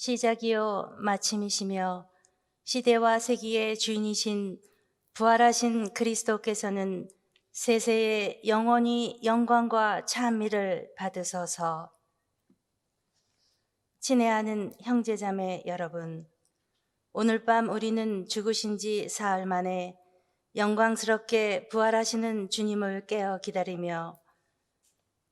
시작이요 마침이시며 시대와 세기의 주인이신 부활하신 그리스도께서는 세세에 영원히 영광과 찬미를 받으소서. 친애하는 형제자매 여러분, 오늘 밤 우리는 죽으신 지 사흘 만에 영광스럽게 부활하시는 주님을 깨어 기다리며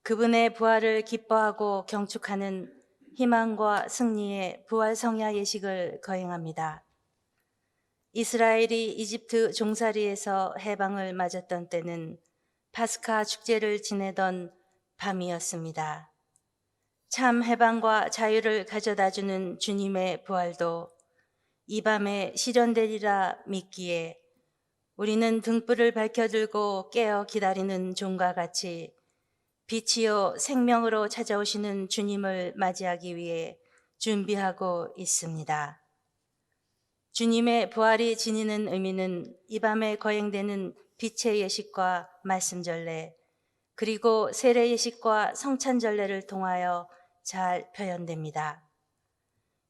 그분의 부활을 기뻐하고 경축하는 희망과 승리의 부활 성야 예식을 거행합니다. 이스라엘이 이집트 종살이에서 해방을 맞았던 때는 파스카 축제를 지내던 밤이었습니다. 참 해방과 자유를 가져다주는 주님의 부활도 이 밤에 실현되리라 믿기에 우리는 등불을 밝혀들고 깨어 기다리는 종과 같이 빛이요 생명으로 찾아오시는 주님을 맞이하기 위해 준비하고 있습니다. 주님의 부활이 지니는 의미는 이 밤에 거행되는 빛의 예식과 말씀전례, 그리고 세례 예식과 성찬전례를 통하여 잘 표현됩니다.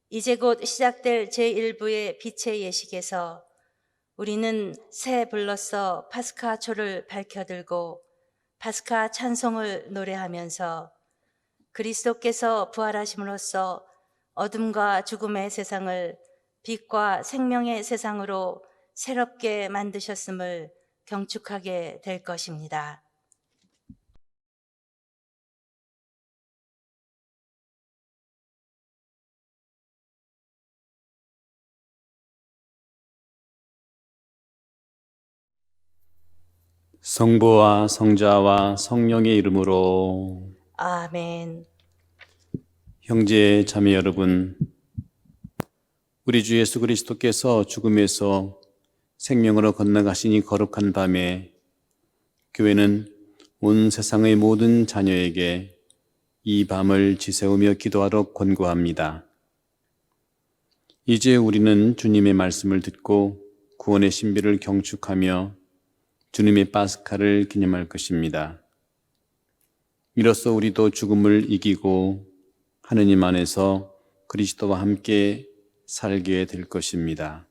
이제 곧 시작될 제1부의 빛의 예식에서 우리는 새 불로써 파스카 초를 밝혀들고 파스카 찬송을 노래하면서 그리스도께서 부활하심으로써 어둠과 죽음의 세상을 빛과 생명의 세상으로 새롭게 만드셨음을 경축하게 될 것입니다. 성부와 성자와 성령의 이름으로. 아멘. 형제 자매 여러분, 우리 주 예수 그리스도께서 죽음에서 생명으로 건너가시니 거룩한 밤에 교회는 온 세상의 모든 자녀에게 이 밤을 지새우며 기도하러 권고합니다. 이제 우리는 주님의 말씀을 듣고 구원의 신비를 경축하며 주님의 파스카를 기념할 것입니다. 이로써 우리도 죽음을 이기고 하느님 안에서 그리스도와 함께 살게 될 것입니다.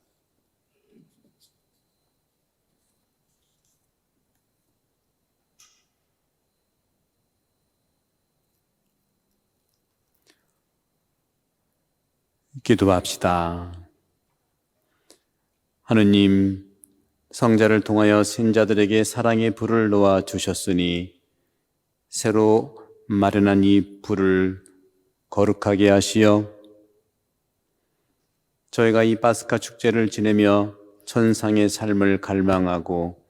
기도합시다. 하느님, 성자를 통하여 신자들에게 사랑의 불을 놓아 주셨으니 새로 마련한 이 불을 거룩하게 하시어 저희가 이 파스카 축제를 지내며 천상의 삶을 갈망하고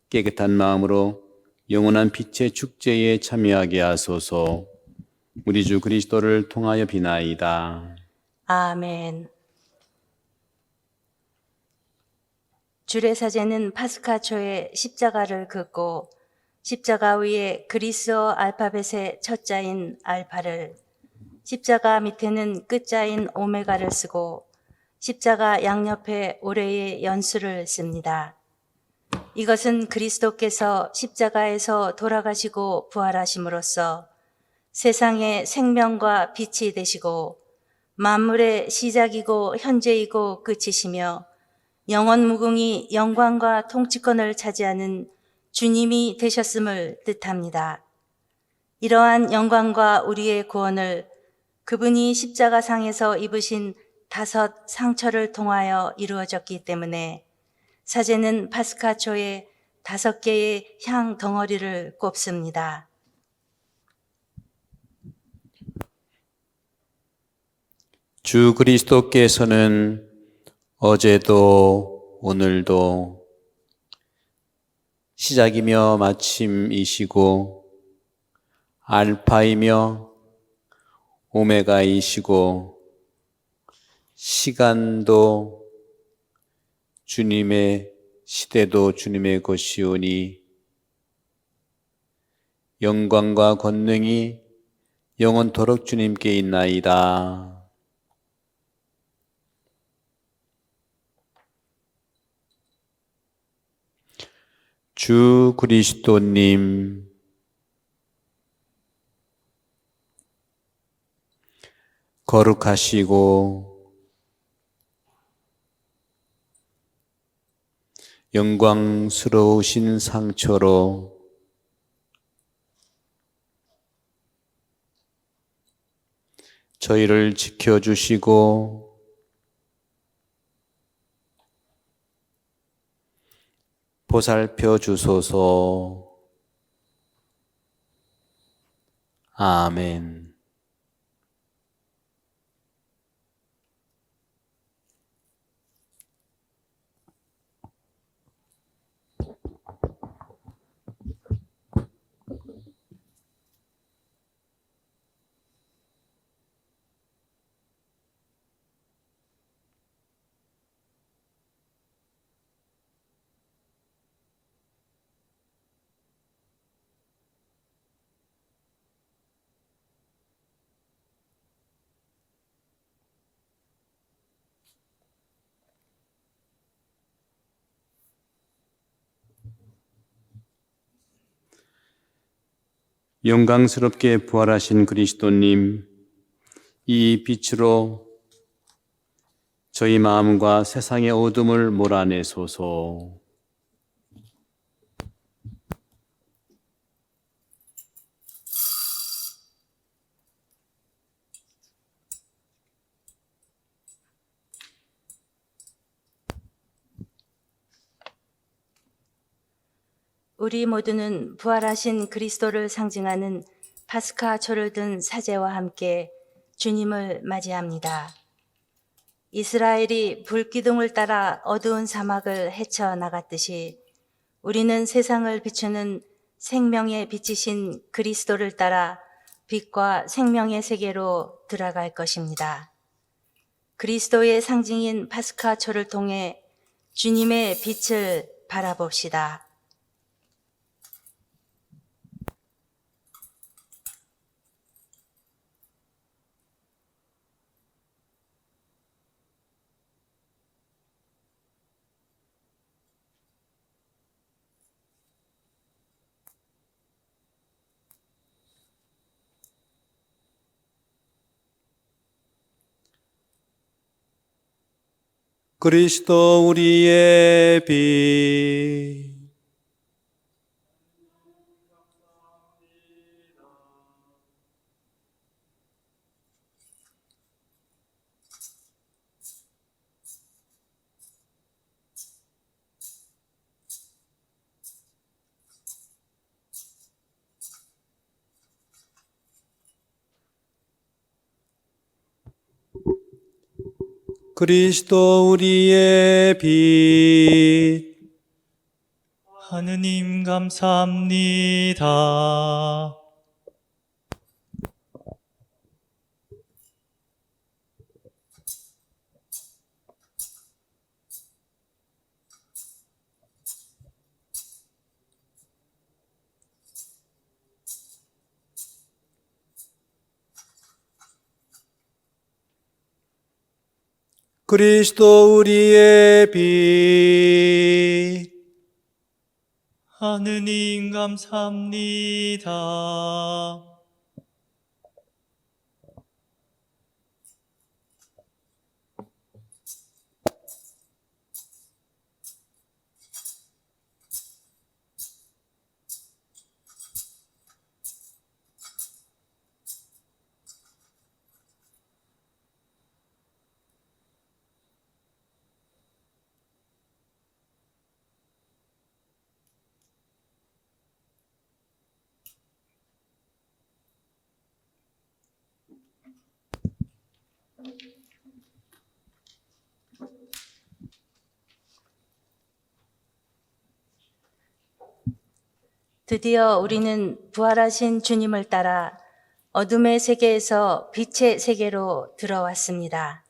깨끗한 마음으로 영원한 빛의 축제에 참여하게 하소서. 우리 주 그리스도를 통하여 비나이다. 아멘. 주례사제는 파스카 초에 십자가를 긋고 십자가 위에 그리스어 알파벳의 첫 자인 알파를, 십자가 밑에는 끝자인 오메가를 쓰고 십자가 양옆에 오레의 연수를 씁니다. 이것은 그리스도께서 십자가에서 돌아가시고 부활하심으로써 세상의 생명과 빛이 되시고 만물의 시작이고 현재이고 끝이시며 영원 무궁히 영광과 통치권을 차지하는 주님이 되셨음을 뜻합니다. 이러한 영광과 우리의 구원을 그분이 십자가상에서 입으신 5 상처를 통하여 이루어졌기 때문에 사제는 파스카 초에 5개의 향 덩어리를 꼽습니다. 주 그리스도께서는 어제도 오늘도 시작이며 마침이시고 알파이며 오메가이시고 시간도 주님의, 시대도 주님의 것이오니 영광과 권능이 영원토록 주님께 있나이다. 주 그리스도님, 거룩하시고 영광스러우신 상처로 저희를 지켜주시고 보살펴 주소서. 아멘. 영광스럽게 부활하신 그리스도님, 이 빛으로 저희 마음과 세상의 어둠을 몰아내소서. 우리 모두는 부활하신 그리스도를 상징하는 파스카초를 든 사제와 함께 주님을 맞이합니다. 이스라엘이 불기둥을 따라 어두운 사막을 헤쳐나갔듯이 우리는 세상을 비추는 생명의 빛이신 그리스도를 따라 빛과 생명의 세계로 들어갈 것입니다. 그리스도의 상징인 파스카초를 통해 주님의 빛을 바라봅시다. 그리스도 우리의 빛, 그리스도 우리의 빛, 하느님 감사합니다. 그리스도 우리의 빛, 하느님 감사합니다. 드디어 우리는 부활하신 주님을 따라 어둠의 세계에서 빛의 세계로 들어왔습니다.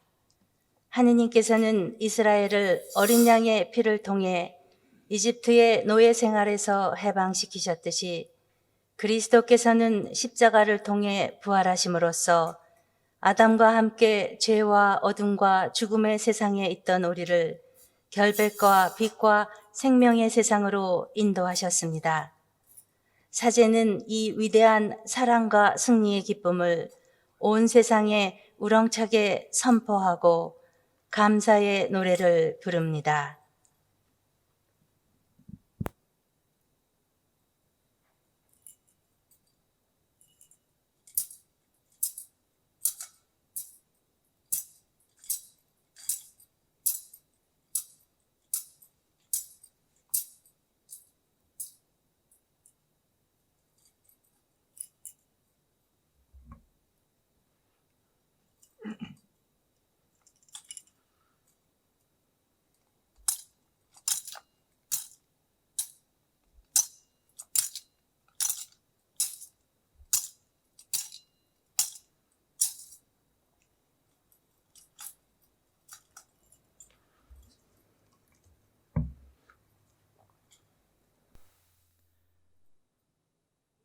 하느님께서는 이스라엘을 어린 양의 피를 통해 이집트의 노예 생활에서 해방시키셨듯이 그리스도께서는 십자가를 통해 부활하심으로써 아담과 함께 죄와 어둠과 죽음의 세상에 있던 우리를 결백과 빛과 생명의 세상으로 인도하셨습니다. 사제는 이 위대한 사랑과 승리의 기쁨을 온 세상에 우렁차게 선포하고 감사의 노래를 부릅니다.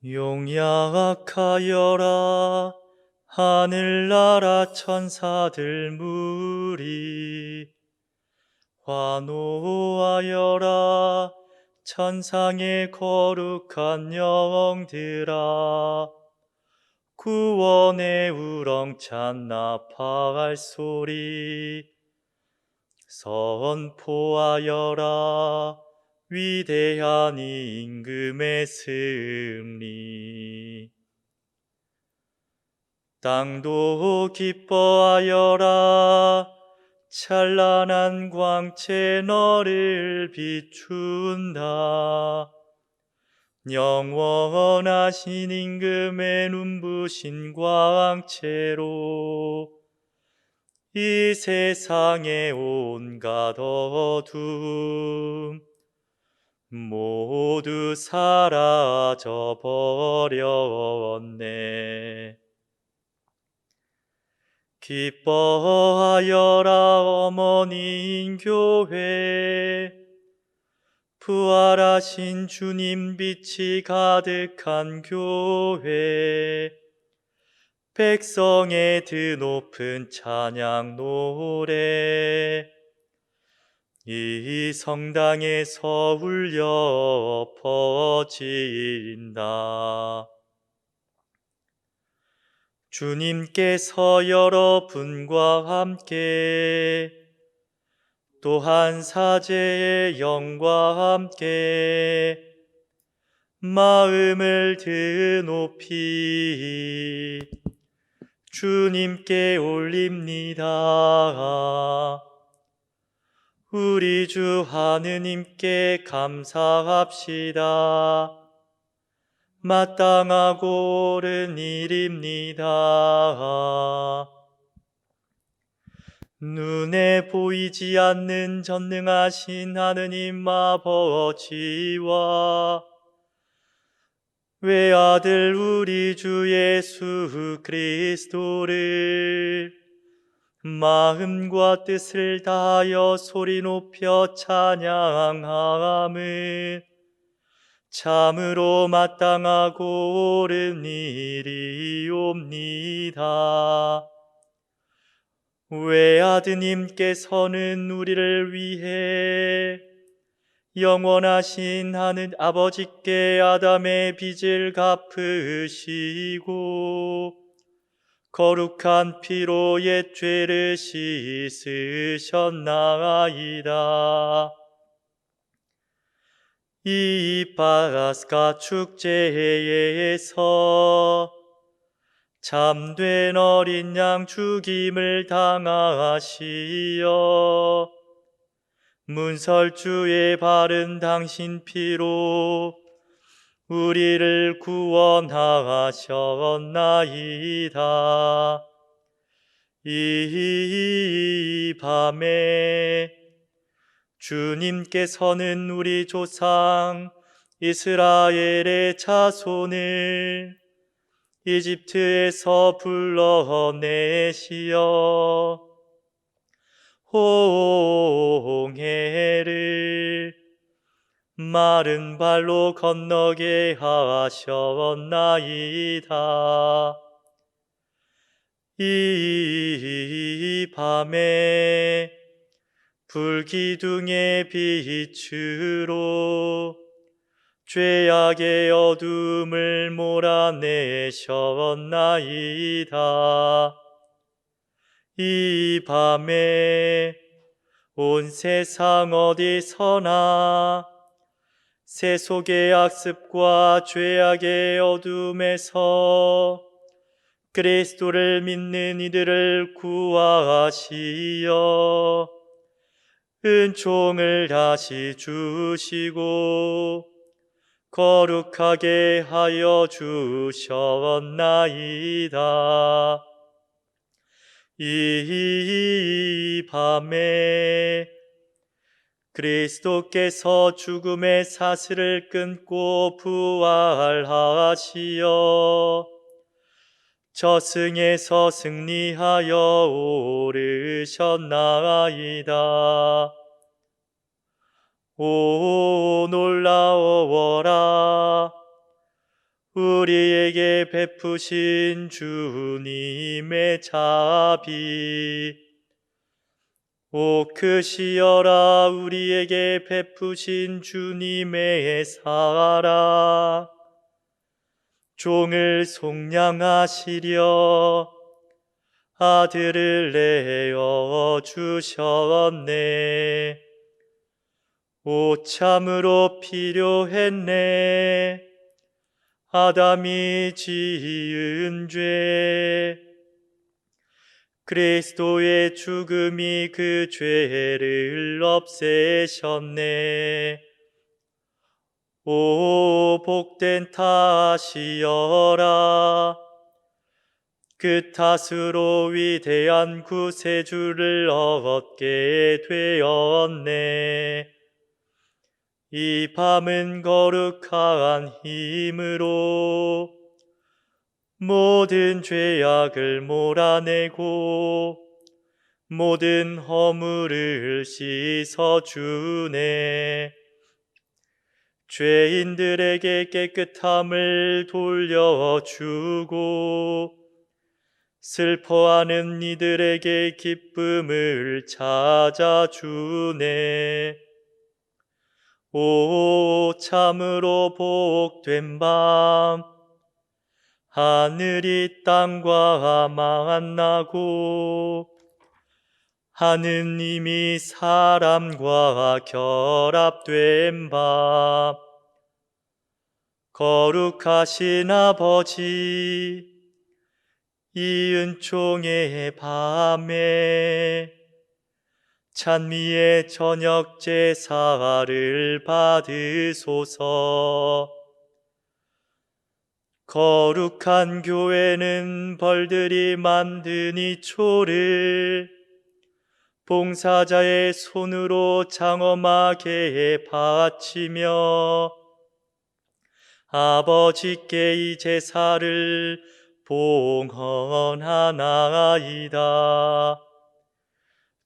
용약하여라 하늘나라 천사들 무리 환호하여라 천상의 거룩한 영들아 구원의 우렁찬 나팔 소리 선포하여라 위대한 임금의 승리 땅도 기뻐하여라 찬란한 광채 너를 비춘다 영원하신 임금의 눈부신 광채로 이 세상의 온갖 어둠 모두 사라져 버렸네. 기뻐하여라 어머니인 교회 부활하신 주님 빛이 가득한 교회 백성의 드높은 찬양 노래 이 성당에서 울려 퍼진다. 주님께서 여러분과 함께 또한 사제의 영과 함께 마음을 드높이 주님께 올립니다. 우리 주 하느님께 감사합시다. 마땅하고 옳은 일입니다. 눈에 보이지 않는 전능하신 하느님 아버지와 외아들 우리 주 예수 그리스도를 마음과 뜻을 다하여 소리 높여 찬양함은 참으로 마땅하고 옳은 일이옵니다. 외아드님께서는 우리를 위해 영원하신 하늘 아버지께 아담의 빚을 갚으시고 거룩한 피로 옛 죄를 씻으셨나이다. 이 파스카 축제에서 참된 어린 양 죽임을 당하시어 문설주에 바른 당신 피로 우리를 구원하셨나이다. 이 밤에 주님께서는 우리 조상 이스라엘의 자손을 이집트에서 불러내시어 홍해를 마른 발로 건너게 하셨나이다. 이 밤에 불기둥의 빛으로 죄악의 어둠을 몰아내셨나이다. 이 밤에 온 세상 어디서나 세속의 악습과 죄악의 어둠에서 그리스도를 믿는 이들을 구하시어 은총을 다시 주시고 거룩하게 하여 주셨나이다. 이 밤에 그리스도께서 죽음의 사슬을 끊고 부활하시어 저승에서 승리하여 오르셨나이다. 오 놀라워라. 우리에게 베푸신 주님의 자비. 오 크시어라 우리에게 베푸신 주님의 사랑. 종을 속량하시려 아들을 내어 주셨네. 오 참으로 필요했네. 아담이 지은 죄. 그리스도의 죽음이 그 죄를 없애셨네. 오 복된 탓이여라. 그 탓으로 위대한 구세주를 얻게 되었네. 이 밤은 거룩한 힘으로 모든 죄악을 몰아내고 모든 허물을 씻어주네. 죄인들에게 깨끗함을 돌려주고 슬퍼하는 이들에게 기쁨을 찾아주네. 오 참으로 복된 밤. 하늘이 땅과 만나고 하느님이 사람과 결합된 밤. 거룩하신 아버지, 이 은총의 밤에 찬미의 저녁 제사를 받으소서. 거룩한 교회는 벌들이 만든 이 초를 봉사자의 손으로 장엄하게 바치며 아버지께 이 제사를 봉헌하나이다.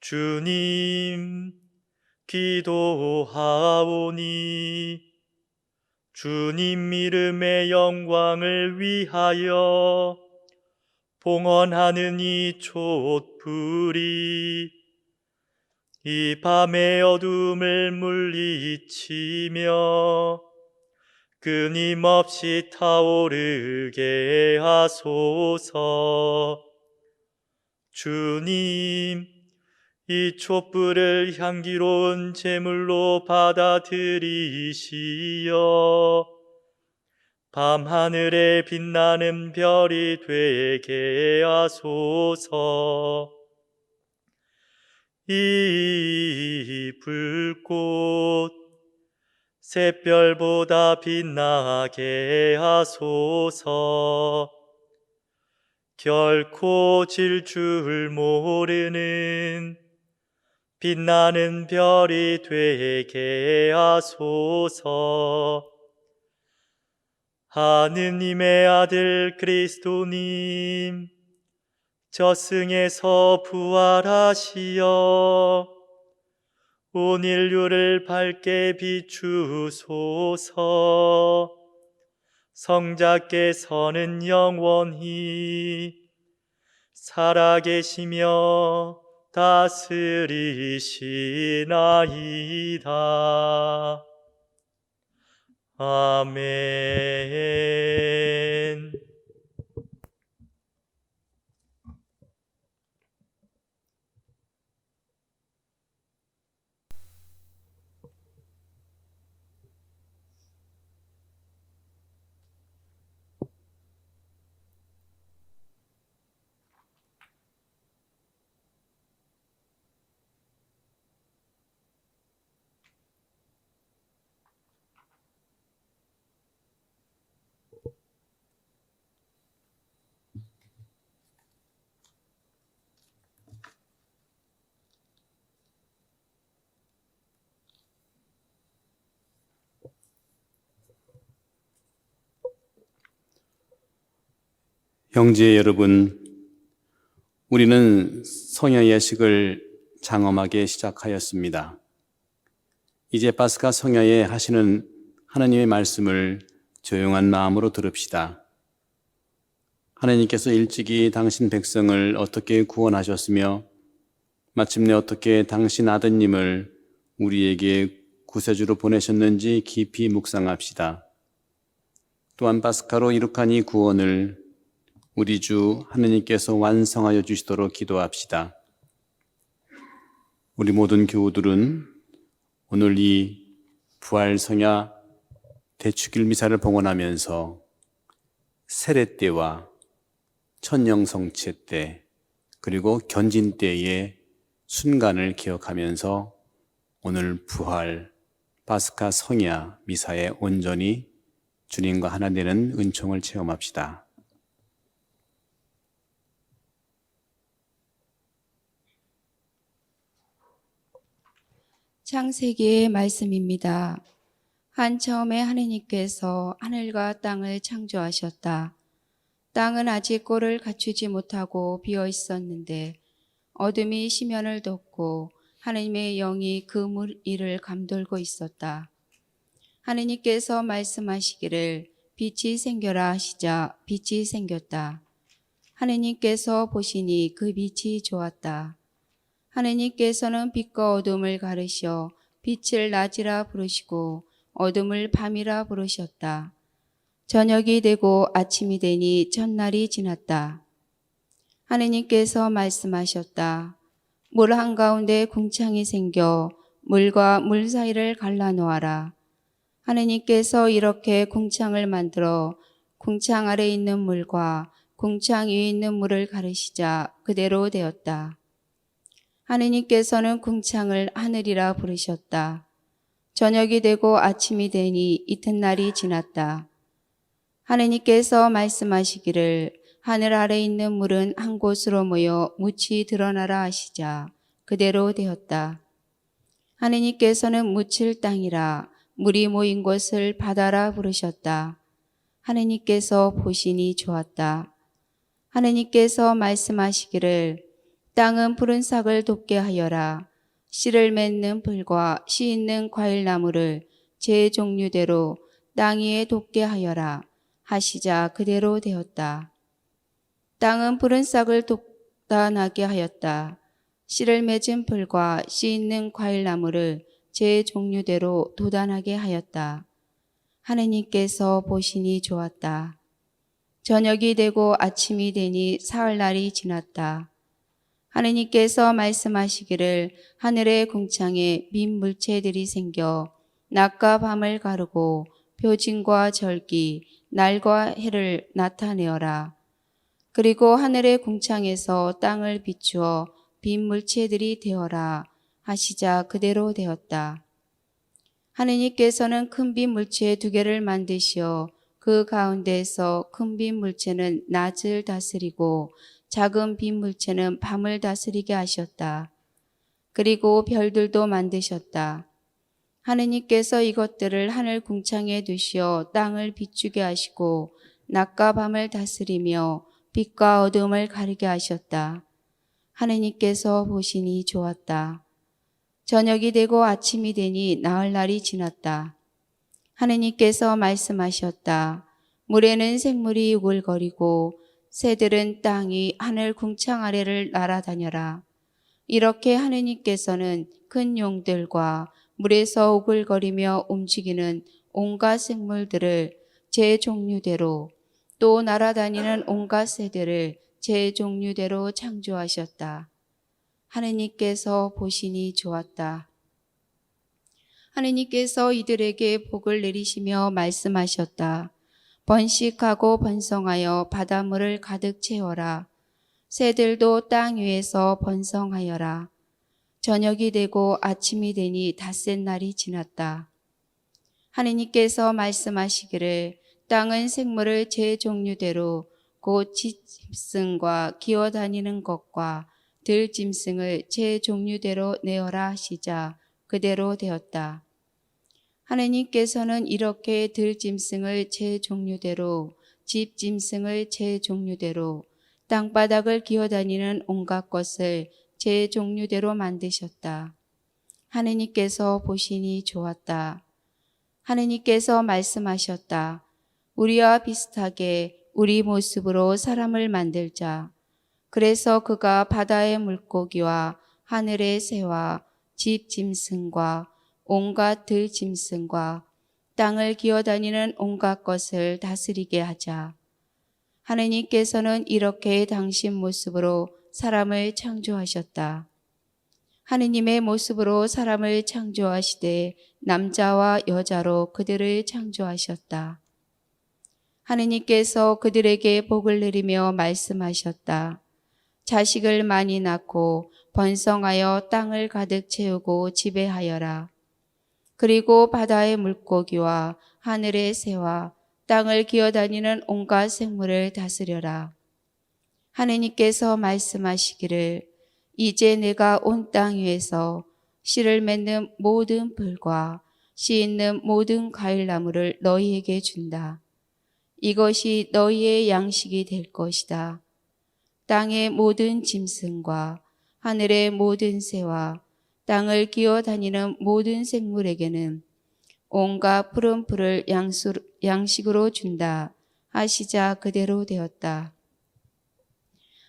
주님, 기도하오니 주님 이름의 영광을 위하여 봉헌하는 이 촛불이 이 밤의 어둠을 물리치며 끊임없이 타오르게 하소서. 주님, 이 촛불을 향기로운 제물로 받아들이시어 밤하늘에 빛나는 별이 되게 하소서. 이 불꽃 샛별보다 빛나게 하소서. 결코 질 줄 모르는 빛나는 별이 되게 하소서. 하느님의 아들 그리스도님, 저승에서 부활하시어 온 인류를 밝게 비추소서. 성자께서는 영원히 살아계시며 다스리시나이다. 아멘. 형제 여러분, 우리는 성야 예식을 장엄하게 시작하였습니다. 이제 파스카 성야에 하시는 하나님의 말씀을 조용한 마음으로 들읍시다. 하나님께서 일찍이 당신 백성을 어떻게 구원하셨으며 마침내 어떻게 당신 아드님을 우리에게 구세주로 보내셨는지 깊이 묵상합시다. 또한 파스카로 이룩한 이 구원을 우리 주 하느님께서 완성하여 주시도록 기도합시다. 우리 모든 교우들은 오늘 이 부활 성야 대축일 미사를 봉헌하면서 세례 때와 천영성체 때 그리고 견진 때의 순간을 기억하면서 오늘 부활 파스카 성야 미사에 온전히 주님과 하나 되는 은총을 체험합시다. 창세기의 말씀입니다. 한처음에 하느님께서 하늘과 땅을 창조하셨다. 땅은 아직 꼴을 갖추지 못하고 비어 있었는데 어둠이 시면을 덮고 하느님의 영이 그 물 위를 감돌고 있었다. 하느님께서 말씀하시기를 빛이 생겨라 하시자 빛이 생겼다. 하느님께서 보시니 그 빛이 좋았다. 하느님께서는 빛과 어둠을 가르셔 빛을 낮이라 부르시고 어둠을 밤이라 부르셨다. 저녁이 되고 아침이 되니 첫날이 지났다. 하느님께서 말씀하셨다. 물 한가운데 궁창이 생겨 물과 물 사이를 갈라놓아라. 하느님께서 이렇게 궁창을 만들어 궁창 아래 있는 물과 궁창 위에 있는 물을 가르시자 그대로 되었다. 하느님께서는 궁창을 하늘이라 부르셨다. 저녁이 되고 아침이 되니 이튿날이 지났다. 하느님께서 말씀하시기를 하늘 아래 있는 물은 한 곳으로 모여 묻이 드러나라 하시자 그대로 되었다. 하느님께서는 묻힐 땅이라 물이 모인 곳을 바다라 부르셨다. 하느님께서 보시니 좋았다. 하느님께서 말씀하시기를 땅은 푸른 싹을 돋게 하여라. 씨를 맺는 풀과 씨 있는 과일나무를 제 종류대로 땅 위에 돋게 하여라. 하시자 그대로 되었다. 땅은 푸른 싹을 돋아나게 하였다. 씨를 맺은 풀과 씨 있는 과일나무를 제 종류대로 돋아나게 하였다. 하느님께서 보시니 좋았다. 저녁이 되고 아침이 되니 사흘날이 지났다. 하느님께서 말씀하시기를 하늘의 궁창에 민 물체들이 생겨 낮과 밤을 가르고 표징과 절기, 날과 해를 나타내어라. 그리고 하늘의 궁창에서 땅을 비추어 빈 물체들이 되어라 하시자 그대로 되었다. 하느님께서는 큰 빈 물체 2개를 만드시어 그 가운데에서 큰 빈 물체는 낮을 다스리고 작은 빈 물체는 밤을 다스리게 하셨다. 그리고 별들도 만드셨다. 하느님께서 이것들을 하늘 궁창에 두시어 땅을 비추게 하시고 낮과 밤을 다스리며 빛과 어둠을 가리게 하셨다. 하느님께서 보시니 좋았다. 저녁이 되고 아침이 되니 나흘날이 지났다. 하느님께서 말씀하셨다. 물에는 생물이 우글거리고 새들은 땅 위 하늘 궁창 아래를 날아다녀라. 이렇게 하느님께서는 큰 용들과 물에서 우글거리며 움직이는 온갖 생물들을 제 종류대로 또 날아다니는 온갖 새들을 제 종류대로 창조하셨다. 하느님께서 보시니 좋았다. 하느님께서 이들에게 복을 내리시며 말씀하셨다. 번식하고 번성하여 바닷물을 가득 채워라. 새들도 땅 위에서 번성하여라. 저녁이 되고 아침이 되니 닷새 날이 지났다. 하느님께서 말씀하시기를 땅은 생물을 제 종류대로 곧 짐승과 기어다니는 것과 들짐승을 제 종류대로 내어라 하시자 그대로 되었다. 하느님께서는 이렇게 들짐승을 제 종류대로 집짐승을 제 종류대로 땅바닥을 기어다니는 온갖 것을 제 종류대로 만드셨다. 하느님께서 보시니 좋았다. 하느님께서 말씀하셨다. 우리와 비슷하게 우리 모습으로 사람을 만들자. 그래서 그가 바다의 물고기와 하늘의 새와 집 짐승과 온갖 들 짐승과 땅을 기어다니는 온갖 것을 다스리게 하자. 하느님께서는 이렇게 당신 모습으로 사람을 창조하셨다. 하느님의 모습으로 사람을 창조하시되 남자와 여자로 그들을 창조하셨다. 하느님께서 그들에게 복을 내리며 말씀하셨다. 자식을 많이 낳고 번성하여 땅을 가득 채우고 지배하여라. 그리고 바다의 물고기와 하늘의 새와 땅을 기어다니는 온갖 생물을 다스려라. 하느님께서 말씀하시기를 이제 내가 온 땅 위에서 씨를 맺는 모든 풀과 씨 있는 모든 과일나무를 너희에게 준다. 이것이 너희의 양식이 될 것이다. 땅의 모든 짐승과 하늘의 모든 새와 땅을 기어다니는 모든 생물에게는 온갖 푸른 풀을 양식으로 준다 하시자 그대로 되었다.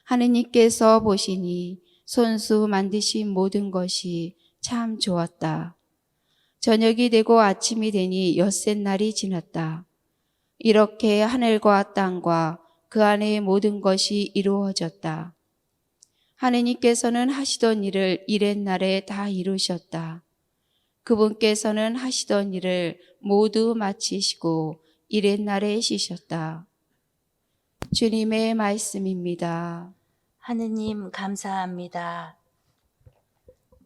하느님께서 보시니 손수 만드신 모든 것이 참 좋았다. 저녁이 되고 아침이 되니 엿새 날이 지났다. 이렇게 하늘과 땅과 그 안의 모든 것이 이루어졌다. 하느님께서는 하시던 일을 이렛날에 다 이루셨다. 그분께서는 하시던 일을 모두 마치시고 이렛날에 쉬셨다. 주님의 말씀입니다. 하느님 감사합니다.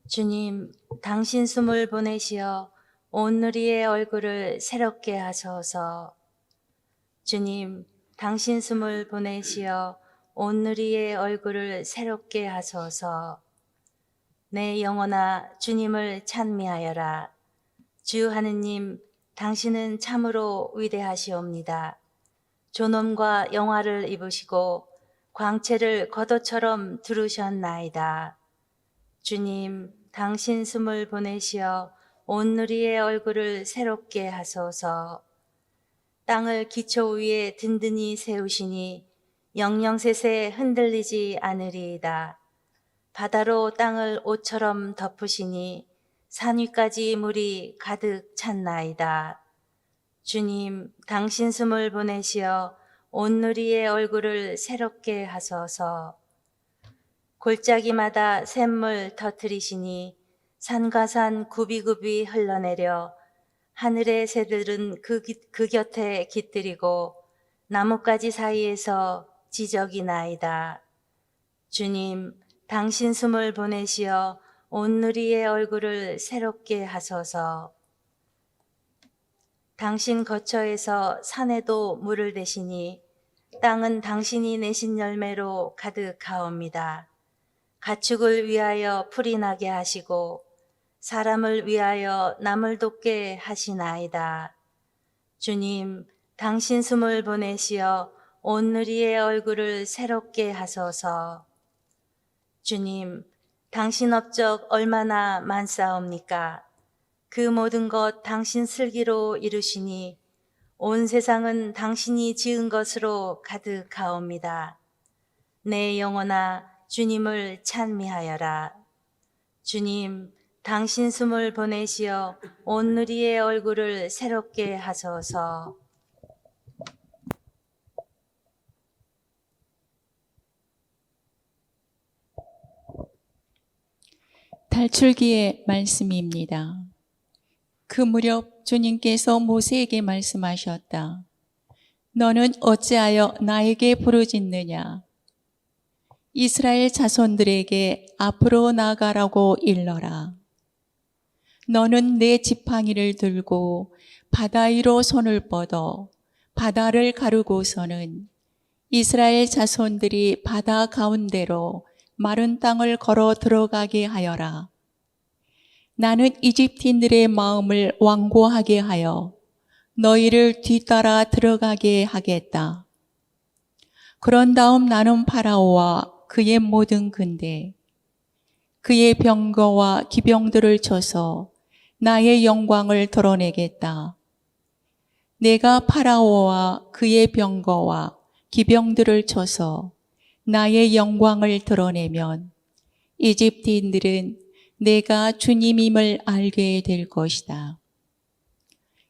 주님, 당신 숨을 보내시어 온 누리의 얼굴을 새롭게 하소서. 주님, 당신 숨을 보내시어 온 누리의 얼굴을 새롭게 하소서. 내 영혼아 주님을 찬미하여라. 주 하느님, 당신은 참으로 위대하시옵니다. 존엄과 영화를 입으시고 광채를 겉옷처럼 두르셨나이다. 주님, 당신 숨을 보내시어 온 누리의 얼굴을 새롭게 하소서. 땅을 기초 위에 든든히 세우시니 영영세세 흔들리지 않으리이다. 바다로 땅을 옷처럼 덮으시니 산 위까지 물이 가득 찼나이다. 주님, 당신 숨을 보내시어 온 누리의 얼굴을 새롭게 하소서. 골짜기마다 샘물 터뜨리시니 산과 산 굽이굽이 흘러내려 하늘의 새들은 그 곁에 깃들이고 나뭇가지 사이에서 지적이 나이다. 주님, 당신 숨을 보내시어 온 누리의 얼굴을 새롭게 하소서. 당신 거처에서 산에도 물을 대시니 땅은 당신이 내신 열매로 가득하옵니다. 가축을 위하여 풀이 나게 하시고 사람을 위하여 남을 돕게 하시나이다. 주님, 당신 숨을 보내시어 온 누리의 얼굴을 새롭게 하소서. 주님, 당신 업적 얼마나 많사옵니까? 그 모든 것 당신 슬기로 이루시니 온 세상은 당신이 지은 것으로 가득하옵니다. 내 영혼아 주님을 찬미하여라. 주님, 당신 숨을 보내시어 온 누리의 얼굴을 새롭게 하소서. 탈출기의 말씀입니다. 그 무렵 주님께서 모세에게 말씀하셨다. 너는 어찌하여 나에게 부르짖느냐? 이스라엘 자손들에게 앞으로 나가라고 일러라. 너는 내 지팡이를 들고 바다 위로 손을 뻗어 바다를 가르고서는 이스라엘 자손들이 바다 가운데로 마른 땅을 걸어 들어가게 하여라. 나는 이집트인들의 마음을 완고하게 하여 너희를 뒤따라 들어가게 하겠다. 그런 다음 나는 파라오와 그의 모든 군대, 그의 병거와 기병들을 쳐서 나의 영광을 드러내겠다. 내가 파라오와 그의 병거와 기병들을 쳐서 나의 영광을 드러내면 이집트인들은 내가 주님임을 알게 될 것이다.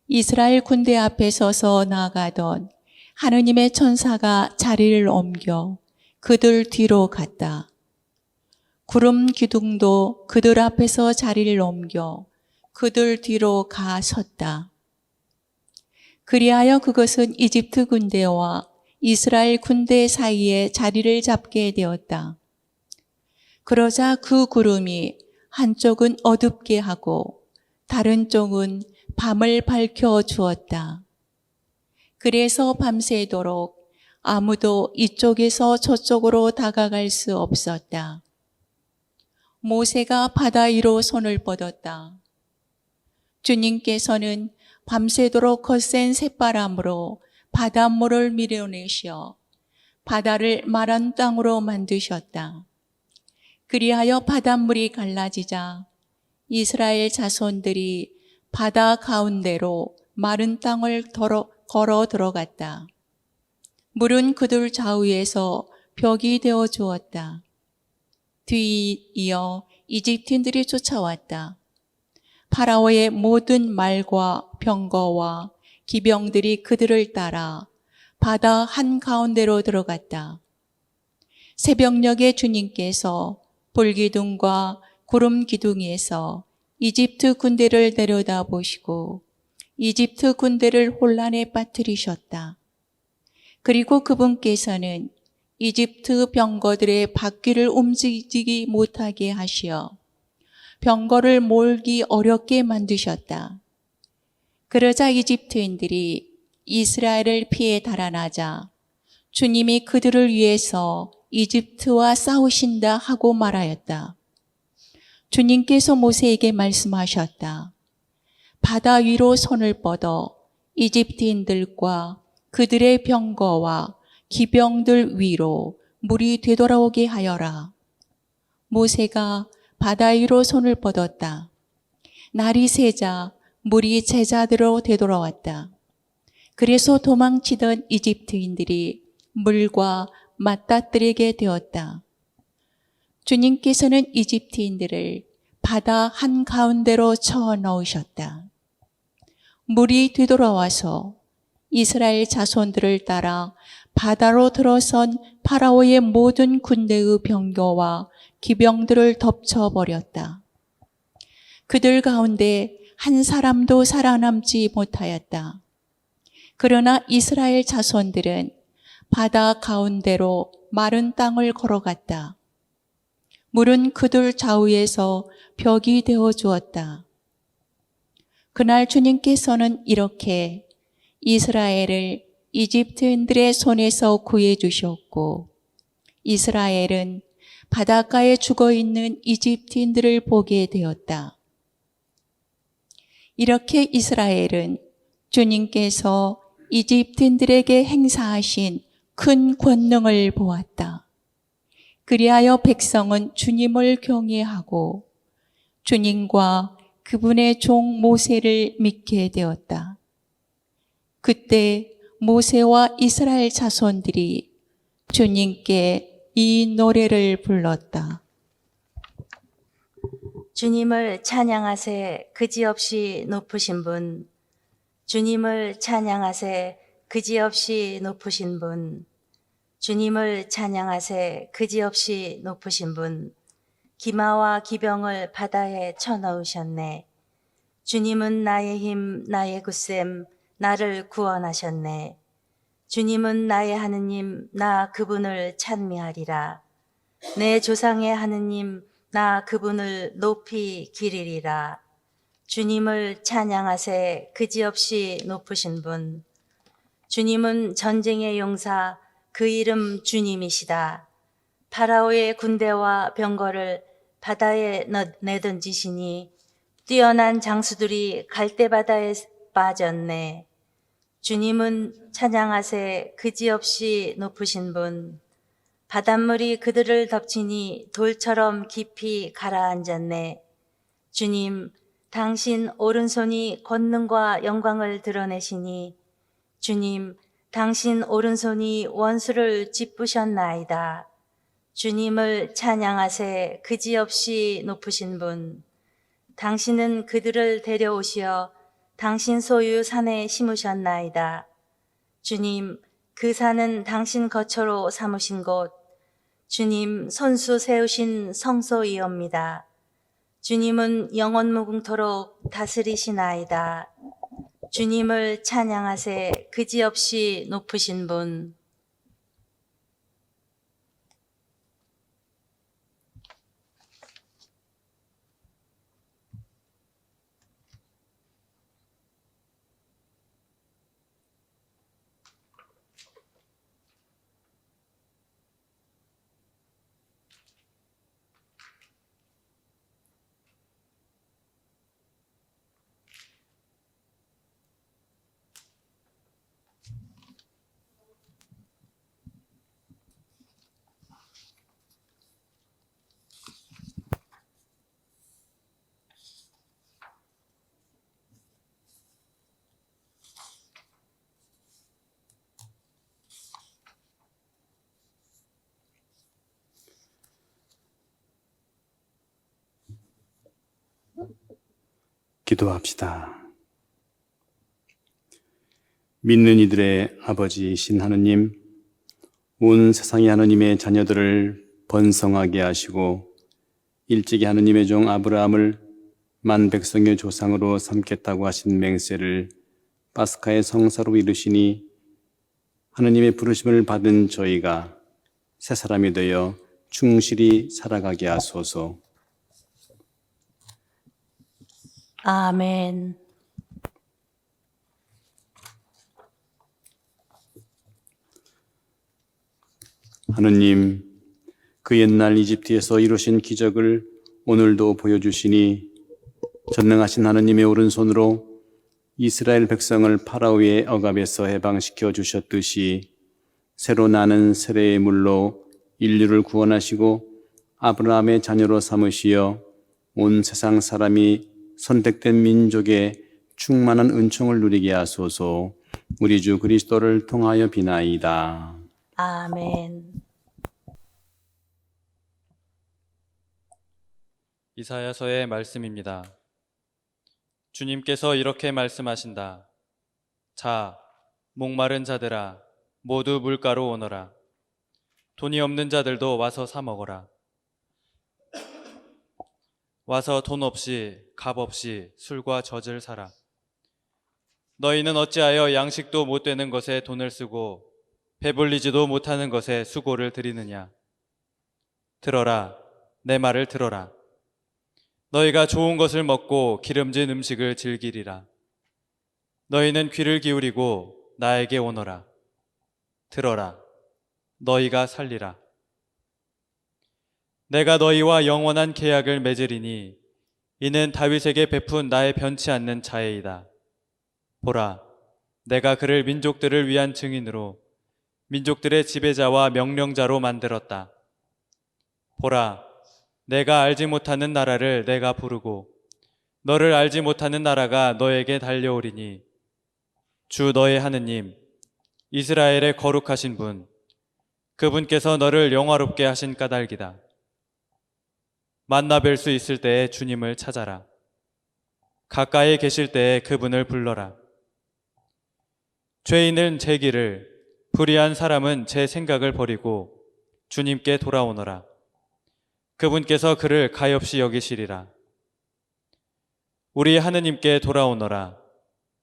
이스라엘 군대 앞에 서서 나아가던 하느님의 천사가 자리를 옮겨 그들 뒤로 갔다. 구름 기둥도 그들 앞에서 자리를 옮겨 그들 뒤로 가 섰다. 그리하여 그것은 이집트 군대와 이스라엘 군대 사이에 자리를 잡게 되었다. 그러자 그 구름이 한쪽은 어둡게 하고 다른 쪽은 밤을 밝혀 주었다. 그래서 밤새도록 아무도 이쪽에서 저쪽으로 다가갈 수 없었다. 모세가 바다 위로 손을 뻗었다. 주님께서는 밤새도록 거센 새바람으로 바닷물을 밀어내셔 바다를 마른 땅으로 만드셨다. 그리하여 바닷물이 갈라지자 이스라엘 자손들이 바다 가운데로 마른 땅을 걸어 들어갔다. 물은 그들 좌우에서 벽이 되어 주었다. 뒤이어 이집트인들이 쫓아왔다. 파라오의 모든 말과 병거와 기병들이 그들을 따라 바다 한가운데로 들어갔다. 새벽녘에 주님께서 불기둥과 구름 기둥에서 이집트 군대를 내려다보시고 이집트 군대를 혼란에 빠뜨리셨다. 그리고 그분께서는 이집트 병거들의 바퀴를 움직이지 못하게 하시어 병거를 몰기 어렵게 만드셨다. 그러자 이집트인들이 이스라엘을 피해 달아나자 주님이 그들을 위해서 이집트와 싸우신다 하고 말하였다. 주님께서 모세에게 말씀하셨다. 바다 위로 손을 뻗어 이집트인들과 그들의 병거와 기병들 위로 물이 되돌아오게 하여라. 모세가 바다 위로 손을 뻗었다. 날이 새자 물이 제자대로 되돌아왔다. 그래서 도망치던 이집트인들이 물과 맞닥뜨리게 되었다. 주님께서는 이집트인들을 바다 한가운데로 쳐 넣으셨다. 물이 뒤돌아와서 이스라엘 자손들을 따라 바다로 들어선 파라오의 모든 군대의 병거와 기병들을 덮쳐버렸다. 그들 가운데 한 사람도 살아남지 못하였다. 그러나 이스라엘 자손들은 바다 가운데로 마른 땅을 걸어갔다. 물은 그들 좌우에서 벽이 되어 주었다. 그날 주님께서는 이렇게 이스라엘을 이집트인들의 손에서 구해 주셨고 이스라엘은 바닷가에 죽어 있는 이집트인들을 보게 되었다. 이렇게 이스라엘은 주님께서 이집트인들에게 행사하신 큰 권능을 보았다. 그리하여 백성은 주님을 경외하고 주님과 그분의 종 모세를 믿게 되었다. 그때 모세와 이스라엘 자손들이 주님께 이 노래를 불렀다. 주님을 찬양하세 그지없이 높으신 분. 주님을 찬양하세 그지없이 높으신 분. 주님을 찬양하세 그지없이 높으신 분. 기마와 기병을 바다에 쳐넣으셨네. 주님은 나의 힘, 나의 굳셈, 나를 구원하셨네. 주님은 나의 하느님, 나 그분을 찬미하리라. 내 조상의 하느님, 나 그분을 높이 기리리라. 주님을 찬양하세 그지없이 높으신 분. 주님은 전쟁의 용사, 그 이름 주님이시다. 파라오의 군대와 병거를 바다에 내던지시니 뛰어난 장수들이 갈대바다에 빠졌네. 주님은 찬양하세 그지없이 높으신 분. 바닷물이 그들을 덮치니 돌처럼 깊이 가라앉았네. 주님, 당신 오른손이 권능과 영광을 드러내시니 주님, 당신 오른손이 원수를 찌푸셨나이다. 주님을 찬양하세 그지없이 높으신 분. 당신은 그들을 데려오시어 당신 소유 산에 심으셨나이다. 주님, 그 산은 당신 거처로 삼으신 곳, 주님 손수 세우신 성소이옵니다. 주님은 영원 무궁토록 다스리시나이다. 주님을 찬양하세 그지없이 높으신 분. 기도합시다. 믿는 이들의 아버지이신 하느님, 온 세상의 하느님의 자녀들을 번성하게 하시고 일찍이 하느님의 종 아브라함을 만 백성의 조상으로 삼겠다고 하신 맹세를 파스카의 성사로 이루시니 하느님의 부르심을 받은 저희가 새 사람이 되어 충실히 살아가게 하소서. 아멘. 하느님, 그 옛날 이집트에서 이루신 기적을 오늘도 보여주시니 전능하신 하느님의 오른손으로 이스라엘 백성을 파라오의 억압에서 해방시켜 주셨듯이 새로 나는 세례의 물로 인류를 구원하시고 아브라함의 자녀로 삼으시어 온 세상 사람이 선택된 민족의 충만한 은총을 누리게 하소서. 우리 주 그리스도를 통하여 비나이다. 아멘. 이사야서의 말씀입니다. 주님께서 이렇게 말씀하신다. 자, 목마른 자들아, 모두 물가로 오너라. 돈이 없는 자들도 와서 사 먹어라. 와서 돈 없이 값 없이 술과 젖을 사라. 너희는 어찌하여 양식도 못 되는 것에 돈을 쓰고 배불리지도 못하는 것에 수고를 들이느냐. 들어라, 내 말을 들어라. 너희가 좋은 것을 먹고 기름진 음식을 즐기리라. 너희는 귀를 기울이고 나에게 오너라. 들어라, 너희가 살리라. 내가 너희와 영원한 계약을 맺으리니 이는 다윗에게 베푼 나의 변치 않는 자애이다. 보라, 내가 그를 민족들을 위한 증인으로 민족들의 지배자와 명령자로 만들었다. 보라, 내가 알지 못하는 나라를 내가 부르고 너를 알지 못하는 나라가 너에게 달려오리니 주 너의 하느님 이스라엘의 거룩하신 분 그분께서 너를 영화롭게 하신 까닭이다. 만나 뵐 수 있을 때에 주님을 찾아라. 가까이 계실 때에 그분을 불러라. 죄인은 제 길을, 불의한 사람은 제 생각을 버리고 주님께 돌아오너라. 그분께서 그를 가엾이 여기시리라. 우리 하느님께 돌아오너라.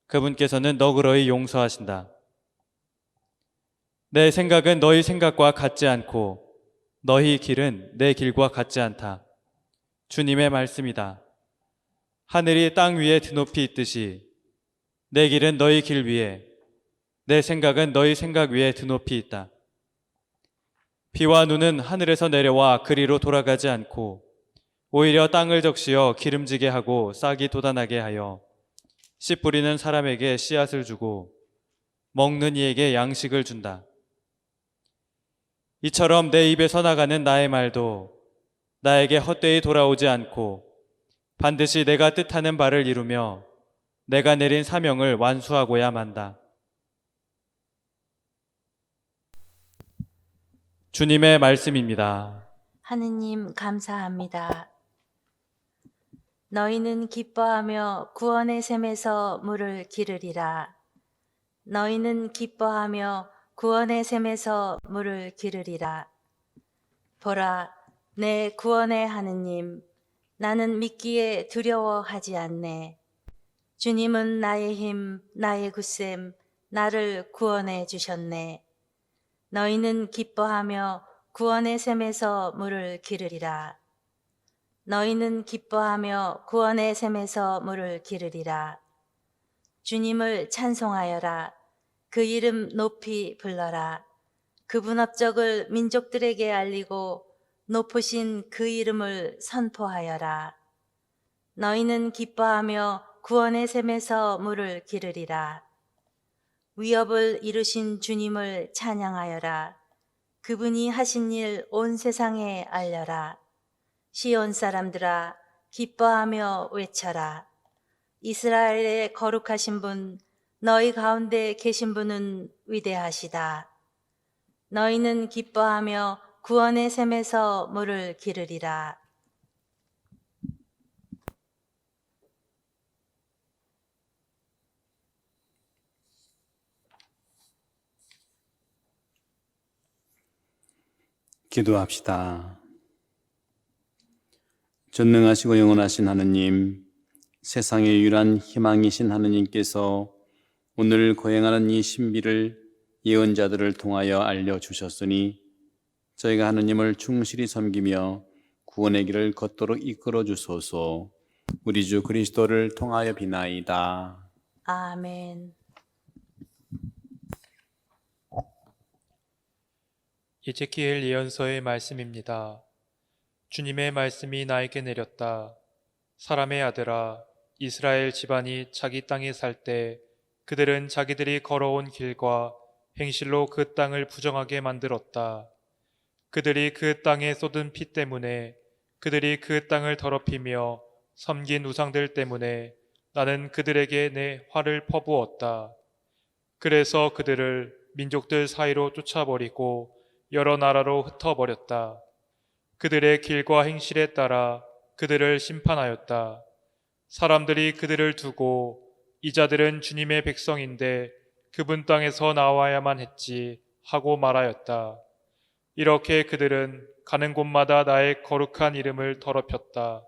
그분께서는 너그러이 용서하신다. 내 생각은 너희 생각과 같지 않고 너희 길은 내 길과 같지 않다. 주님의 말씀이다. 하늘이 땅 위에 드높이 있듯이 내 길은 너희 길 위에, 내 생각은 너희 생각 위에 드높이 있다. 비와 눈은 하늘에서 내려와 그리로 돌아가지 않고 오히려 땅을 적시어 기름지게 하고 싹이 돋아나게 하여 씨 뿌리는 사람에게 씨앗을 주고 먹는 이에게 양식을 준다. 이처럼 내 입에서 나가는 나의 말도 나에게 헛되이 돌아오지 않고 반드시 내가 뜻하는 바를 이루며 내가 내린 사명을 완수하고야 만다. 주님의 말씀입니다. 하느님 감사합니다. 너희는 기뻐하며 구원의 샘에서 물을 기르리라. 너희는 기뻐하며 구원의 샘에서 물을 기르리라. 보라, 내 구원의 하느님, 나는 믿기에 두려워하지 않네. 주님은 나의 힘, 나의 굳셈, 나를 구원해 주셨네. 너희는 기뻐하며 구원의 샘에서 물을 기르리라. 너희는 기뻐하며 구원의 샘에서 물을 기르리라. 주님을 찬송하여라. 그 이름 높이 불러라. 그분 업적을 민족들에게 알리고 높으신 그 이름을 선포하여라. 너희는 기뻐하며 구원의 샘에서 물을 기르리라. 위업을 이루신 주님을 찬양하여라. 그분이 하신 일 온 세상에 알려라. 시온 사람들아, 기뻐하며 외쳐라. 이스라엘의 거룩하신 분, 너희 가운데 계신 분은 위대하시다. 너희는 기뻐하며 구원의 샘에서 물을 기르리라. 기도합시다. 전능하시고 영원하신 하느님, 세상의 유일한 희망이신 하느님께서 오늘 거행하는 이 신비를 예언자들을 통하여 알려주셨으니 저희가 하느님을 충실히 섬기며 구원의 길을 걷도록 이끌어 주소서. 우리 주 그리스도를 통하여 비나이다. 아멘. 에제키엘 예언서의 말씀입니다. 주님의 말씀이 나에게 내렸다. 사람의 아들아, 이스라엘 집안이 자기 땅에 살 때 그들은 자기들이 걸어온 길과 행실로 그 땅을 부정하게 만들었다. 그들이 그 땅에 쏟은 피 때문에, 그들이 그 땅을 더럽히며 섬긴 우상들 때문에 나는 그들에게 내 화를 퍼부었다. 그래서 그들을 민족들 사이로 쫓아버리고 여러 나라로 흩어버렸다. 그들의 길과 행실에 따라 그들을 심판하였다. 사람들이 그들을 두고 이 자들은 주님의 백성인데 그분 땅에서 나와야만 했지 하고 말하였다. 이렇게 그들은 가는 곳마다 나의 거룩한 이름을 더럽혔다.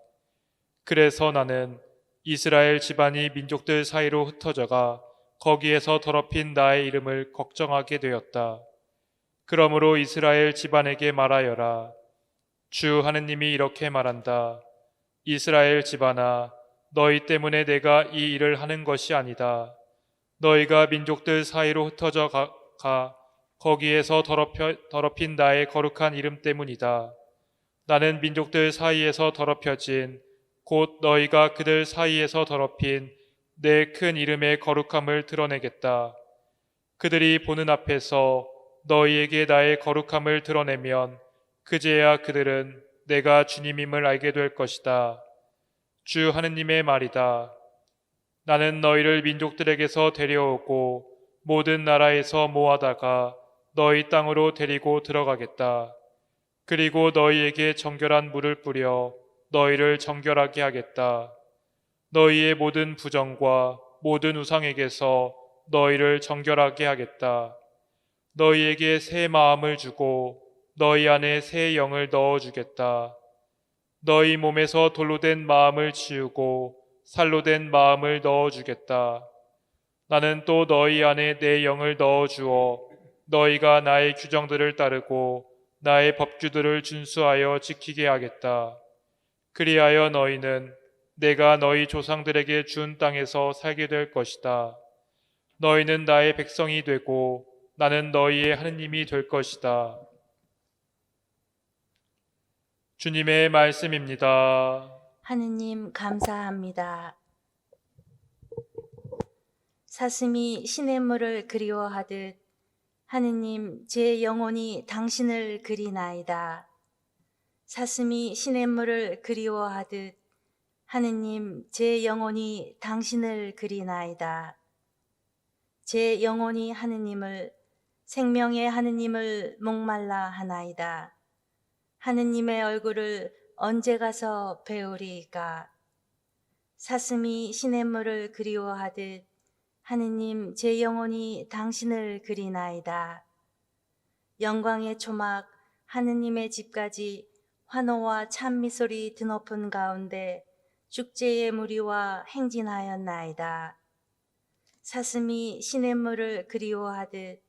그래서 나는 이스라엘 집안이 민족들 사이로 흩어져가 거기에서 더럽힌 나의 이름을 걱정하게 되었다. 그러므로 이스라엘 집안에게 말하여라. 주 하느님이 이렇게 말한다. 이스라엘 집안아, 너희 때문에 내가 이 일을 하는 것이 아니다. 너희가 민족들 사이로 흩어져 가 거기에서 더럽힌 나의 거룩한 이름 때문이다. 나는 민족들 사이에서 더럽혀진 곧 너희가 그들 사이에서 더럽힌 내 큰 이름의 거룩함을 드러내겠다. 그들이 보는 앞에서 너희에게 나의 거룩함을 드러내면 그제야 그들은 내가 주님임을 알게 될 것이다. 주 하느님의 말이다. 나는 너희를 민족들에게서 데려오고 모든 나라에서 모아다가 너희 땅으로 데리고 들어가겠다. 그리고 너희에게 정결한 물을 뿌려 너희를 정결하게 하겠다. 너희의 모든 부정과 모든 우상에게서 너희를 정결하게 하겠다. 너희에게 새 마음을 주고 너희 안에 새 영을 넣어주겠다. 너희 몸에서 돌로 된 마음을 지우고 살로 된 마음을 넣어주겠다. 나는 또 너희 안에 내 영을 넣어주어 너희가 나의 규정들을 따르고 나의 법규들을 준수하여 지키게 하겠다. 그리하여 너희는 내가 너희 조상들에게 준 땅에서 살게 될 것이다. 너희는 나의 백성이 되고 나는 너희의 하느님이 될 것이다. 주님의 말씀입니다. 하느님 감사합니다. 사슴이 시냇물을 그리워하듯 하느님 제 영혼이 당신을 그리나이다. 사슴이 시냇물을 그리워하듯 하느님 제 영혼이 당신을 그리나이다. 제 영혼이 하느님을 생명의 하느님을 목말라 하나이다. 하느님의 얼굴을 언제 가서 배우리이까? 사슴이 시냇물을 그리워하듯 하느님 제 영혼이 당신을 그리나이다. 영광의 초막 하느님의 집까지 환호와 찬미소리 드높은 가운데 축제의 무리와 행진하였나이다. 사슴이 시냇물을 그리워하듯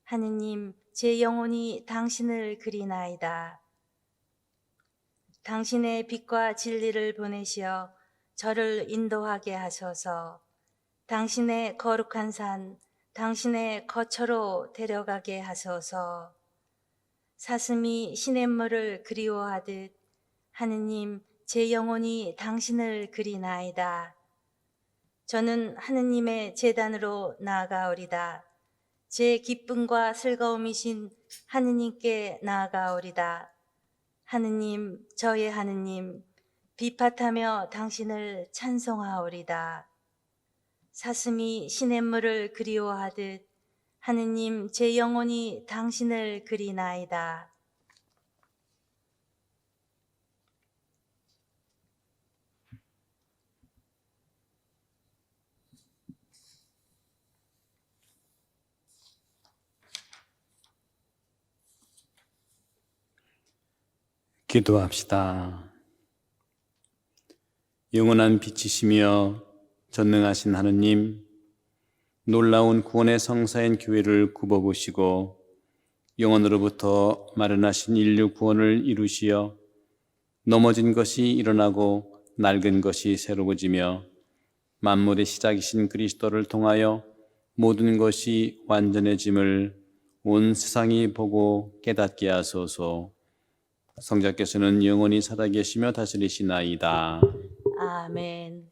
하느님 제 영혼이 당신을 그리나이다. 당신의 빛과 진리를 보내시어 저를 인도하게 하소서. 당신의 거룩한 산, 당신의 거처로 데려가게 하소서. 사슴이 시냇물을 그리워하듯 하느님 제 영혼이 당신을 그리나이다. 저는 하느님의 제단으로 나아가오리다. 제 기쁨과 즐거움이신 하느님께 나아가오리다. 하느님, 저의 하느님, 비팟하며 당신을 찬송하오리다. 사슴이 시냇물을 그리워하듯 하느님 제 영혼이 당신을 그리나이다. 기도합시다. 영원한 빛이시며 전능하신 하느님, 놀라운 구원의 성사인 교회를 굽어보시고 영원으로부터 마련하신 인류 구원을 이루시어 넘어진 것이 일어나고 낡은 것이 새로워지며 만물의 시작이신 그리스도를 통하여 모든 것이 완전해짐을 온 세상이 보고 깨닫게 하소서. 성자께서는 영원히 살아계시며 다스리시나이다. 아멘.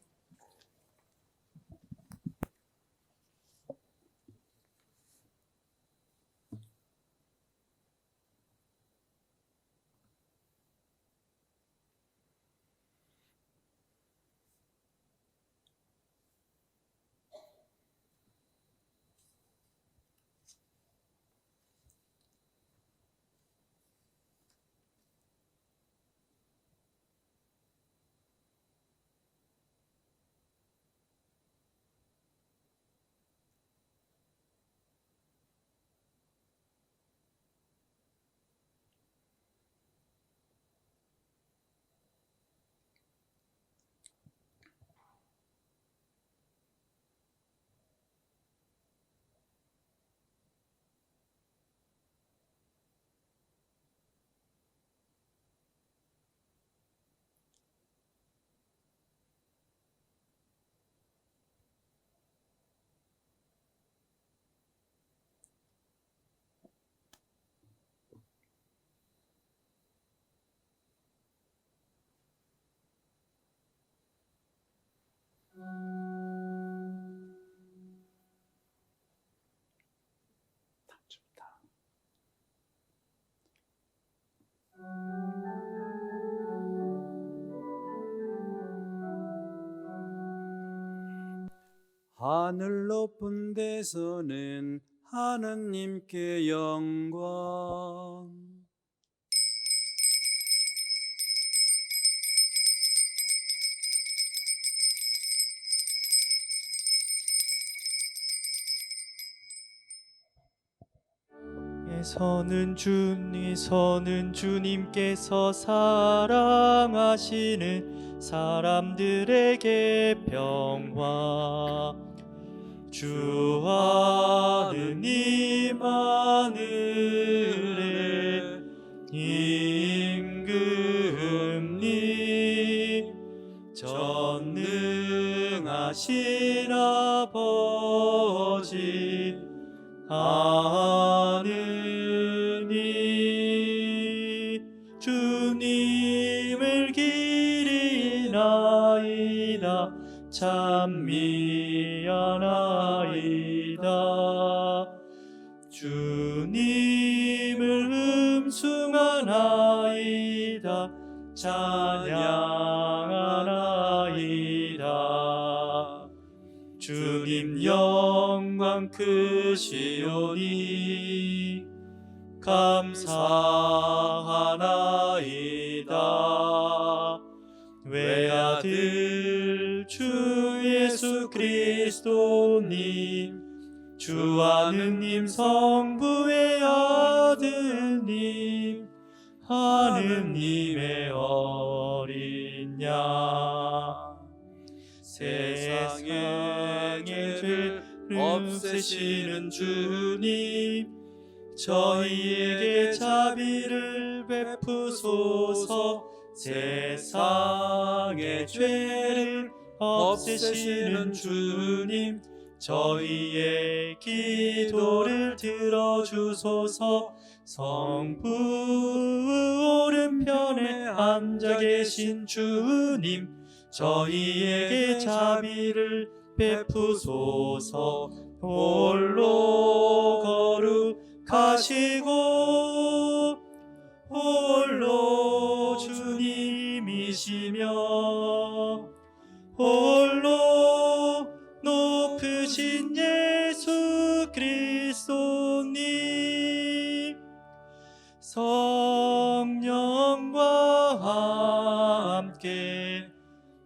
하늘 높은 데서는 하느님께 영광. 이서는 주님께서 사랑하시는 사람들에게 평화. 주 하느님 하늘에 임금님 전능하신 아버지 하느님 주님을 기리나이다 참 미안하이다 주님을 음숭하나이다 찬양하나이다 주님 영광 참 크시오니 감사하나이다. 외아들 주 예수 그리스도님, 주 하느님 성부의 아드님, 하느님의 어린 양, 세상의 죄를 없애시는 주님, 저희에게 자비를 베푸소서. 세상의 죄를 없애시는 주님, 저희의 기도를 들어주소서. 성부 오른편에 앉아 계신 주님, 저희에게 자비를 베푸소서. 홀로 거룩하시고 홀로 주님이시며 홀로 높으신 예수 그리스도님, 성령과 함께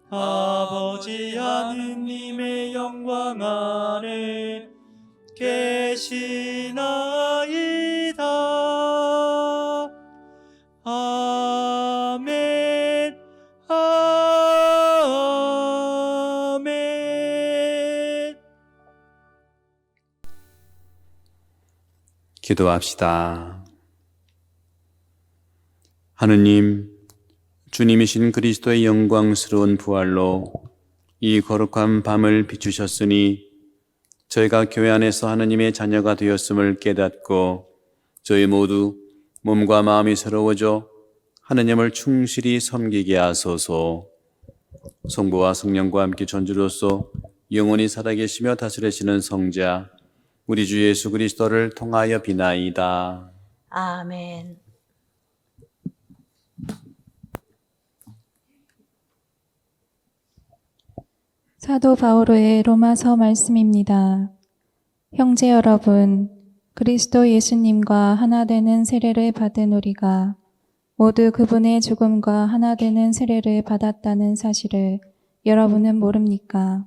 아버지 하느님의 영광 안에 계시나이다. 아멘. 아멘. 기도합시다. 하느님, 주님이신 그리스도의 영광스러운 부활로 이 거룩한 밤을 비추셨으니 저희가 교회 안에서 하느님의 자녀가 되었음을 깨닫고 저희 모두 몸과 마음이 새로워져 하느님을 충실히 섬기게 하소서. 성부와 성령과 함께 전주로서 영원히 살아계시며 다스리시는 성자 우리 주 예수 그리스도를 통하여 비나이다. 아멘. 사도 바오로의 로마서 말씀입니다. 형제 여러분, 그리스도 예수님과 하나 되는 세례를 받은 우리가 모두 그분의 죽음과 하나 되는 세례를 받았다는 사실을 여러분은 모릅니까?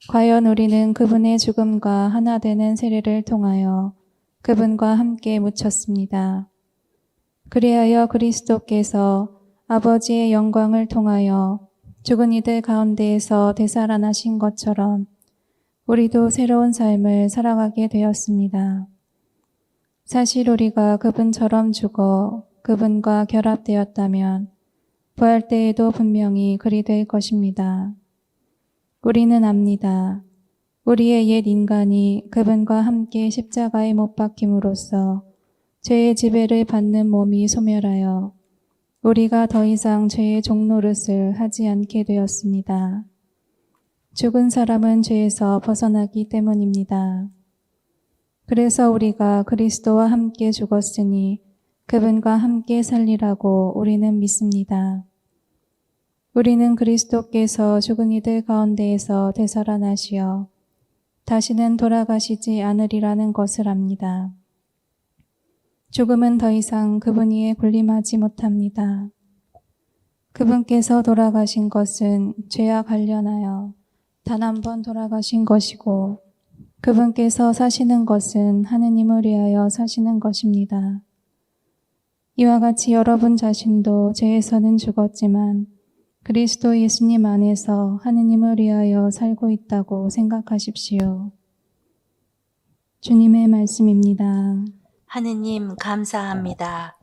과연 우리는 그분의 죽음과 하나 되는 세례를 통하여 그분과 함께 묻혔습니다. 그리하여 그리스도께서 아버지의 영광을 통하여 죽은 이들 가운데에서 되살아나신 것처럼 우리도 새로운 삶을 살아가게 되었습니다. 사실 우리가 그분처럼 죽어 그분과 결합되었다면 부활 때에도 분명히 그리 될 것입니다. 우리는 압니다. 우리의 옛 인간이 그분과 함께 십자가에 못 박힘으로써 죄의 지배를 받는 몸이 소멸하여 우리가 더 이상 죄의 종노릇을 하지 않게 되었습니다. 죽은 사람은 죄에서 벗어나기 때문입니다. 그래서 우리가 그리스도와 함께 죽었으니 그분과 함께 살리라고 우리는 믿습니다. 우리는 그리스도께서 죽은 이들 가운데에서 되살아나시어 다시는 돌아가시지 않으리라는 것을 압니다. 죽음은 더 이상 그분 위에 군림하지 못합니다. 그분께서 돌아가신 것은 죄와 관련하여 단 한 번 돌아가신 것이고 그분께서 사시는 것은 하느님을 위하여 사시는 것입니다. 이와 같이 여러분 자신도 죄에서는 죽었지만 그리스도 예수님 안에서 하느님을 위하여 살고 있다고 생각하십시오. 주님의 말씀입니다. 하느님 감사합니다.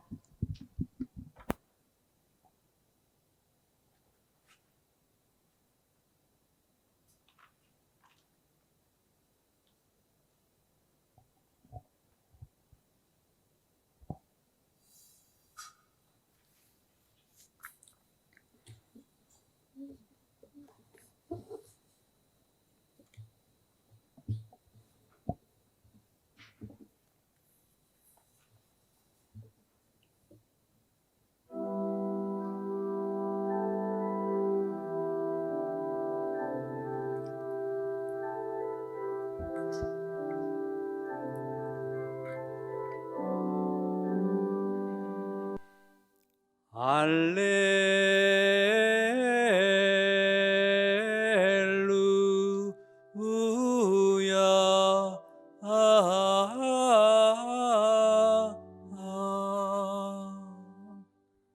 할렐루야.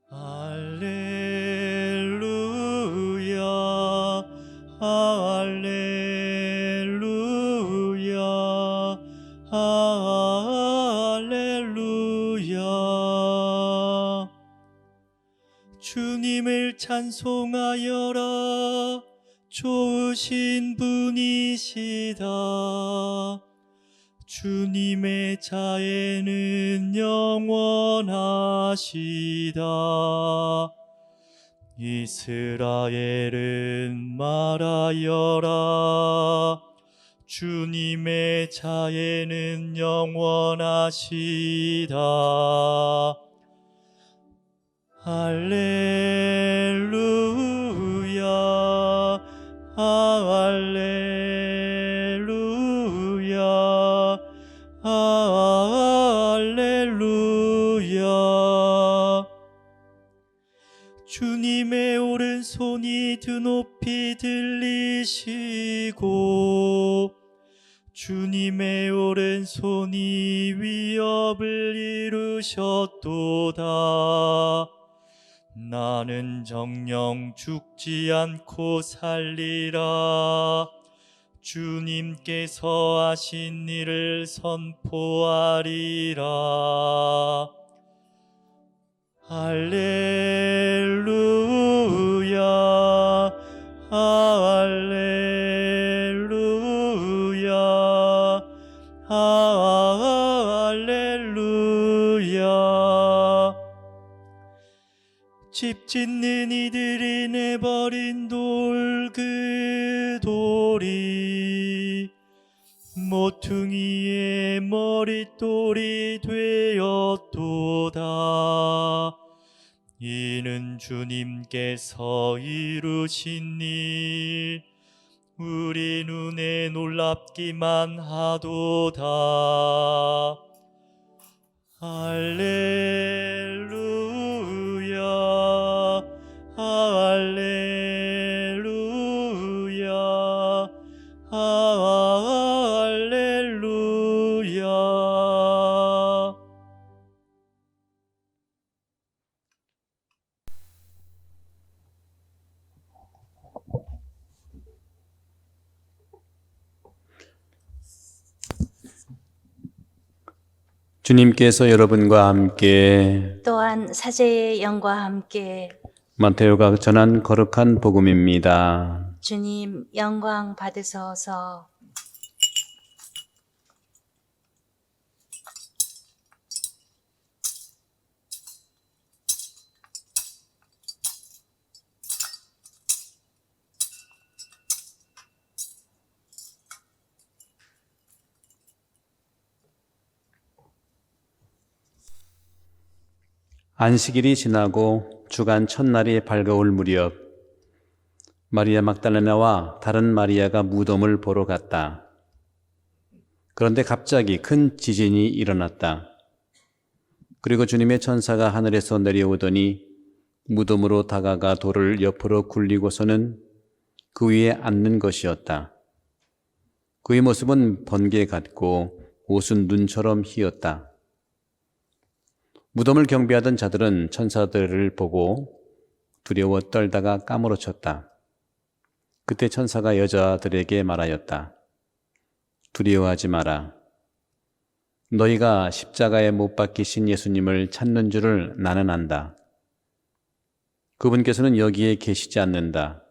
할렐루야, 할렐루야, 할렐루야. 주님을 찬송하여라. 좋으신 분이시다. 주님의 자애는 영원하시다. 이스라엘은 말하여라. 주님의 자애는 영원하시다. 할렐루야, 할렐루야, 할렐루야. 주님의 오른손이 드높이 들리시고 주님의 오른손이 위협을 이루셨도다. 나는 정녕 죽지 않고 살리라. 주님께서 하신 일을 선포하리라. 할렐루야, 할렐루야, 할렐루야. 집 짓는 이들이 내버린 돌 그 돌이 모퉁이의 머릿돌이 되었도다. 이는 주님께서 이루신 일 우리 눈에 놀랍기만 하도다. 할렐루야, 할렐루야, 할렐루야. 주님께서 여러분과 함께 또한 사제의 영과 함께 마테오가 전한 거룩한 복음입니다. 주님 영광 받으소서. 안식일이 지나고 주간 첫날이 밝아올 무렵 마리아 막달레나와 다른 마리아가 무덤을 보러 갔다. 그런데 갑자기 큰 지진이 일어났다. 그리고 주님의 천사가 하늘에서 내려오더니 무덤으로 다가가 돌을 옆으로 굴리고서는 그 위에 앉는 것이었다. 그의 모습은 번개 같고 옷은 눈처럼 희었다. 무덤을 경비하던 자들은 천사들을 보고 두려워 떨다가 까무러쳤다. 그때 천사가 여자들에게 말하였다. 두려워하지 마라. 너희가 십자가에 못 박히신 예수님을 찾는 줄을 나는 안다. 그분께서는 여기에 계시지 않는다.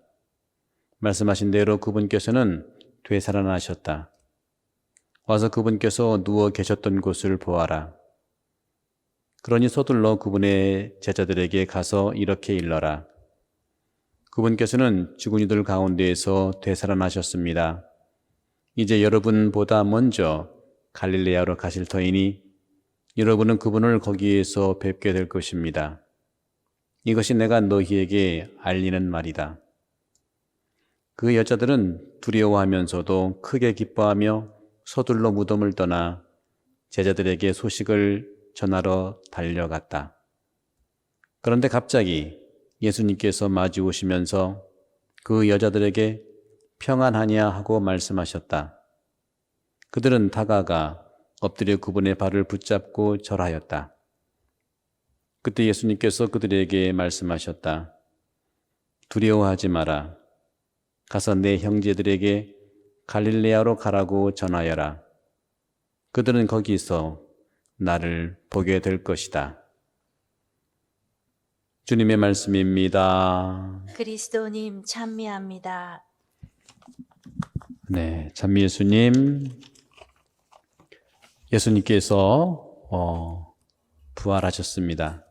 말씀하신 대로 그분께서는 되살아나셨다. 와서 그분께서 누워 계셨던 곳을 보아라. 그러니 서둘러 그분의 제자들에게 가서 이렇게 일러라. 그분께서는 죽은 이들 가운데에서 되살아나셨습니다. 이제 여러분보다 먼저 갈릴레아로 가실 터이니 여러분은 그분을 거기에서 뵙게 될 것입니다. 이것이 내가 너희에게 알리는 말이다. 그 여자들은 두려워하면서도 크게 기뻐하며 서둘러 무덤을 떠나 제자들에게 소식을 전하러 달려갔다. 그런데 갑자기 예수님께서 마주 오시면서 그 여자들에게 평안하냐 하고 말씀하셨다. 그들은 다가가 엎드려 그분의 발을 붙잡고 절하였다. 그때 예수님께서 그들에게 말씀하셨다. 두려워하지 마라. 가서 내 형제들에게 갈릴레아로 가라고 전하여라. 그들은 거기서 나를 보게 될 것이다. 주님의 말씀입니다. 그리스도님 찬미합니다. 네, 찬미 예수님. 예수님께서 부활하셨습니다.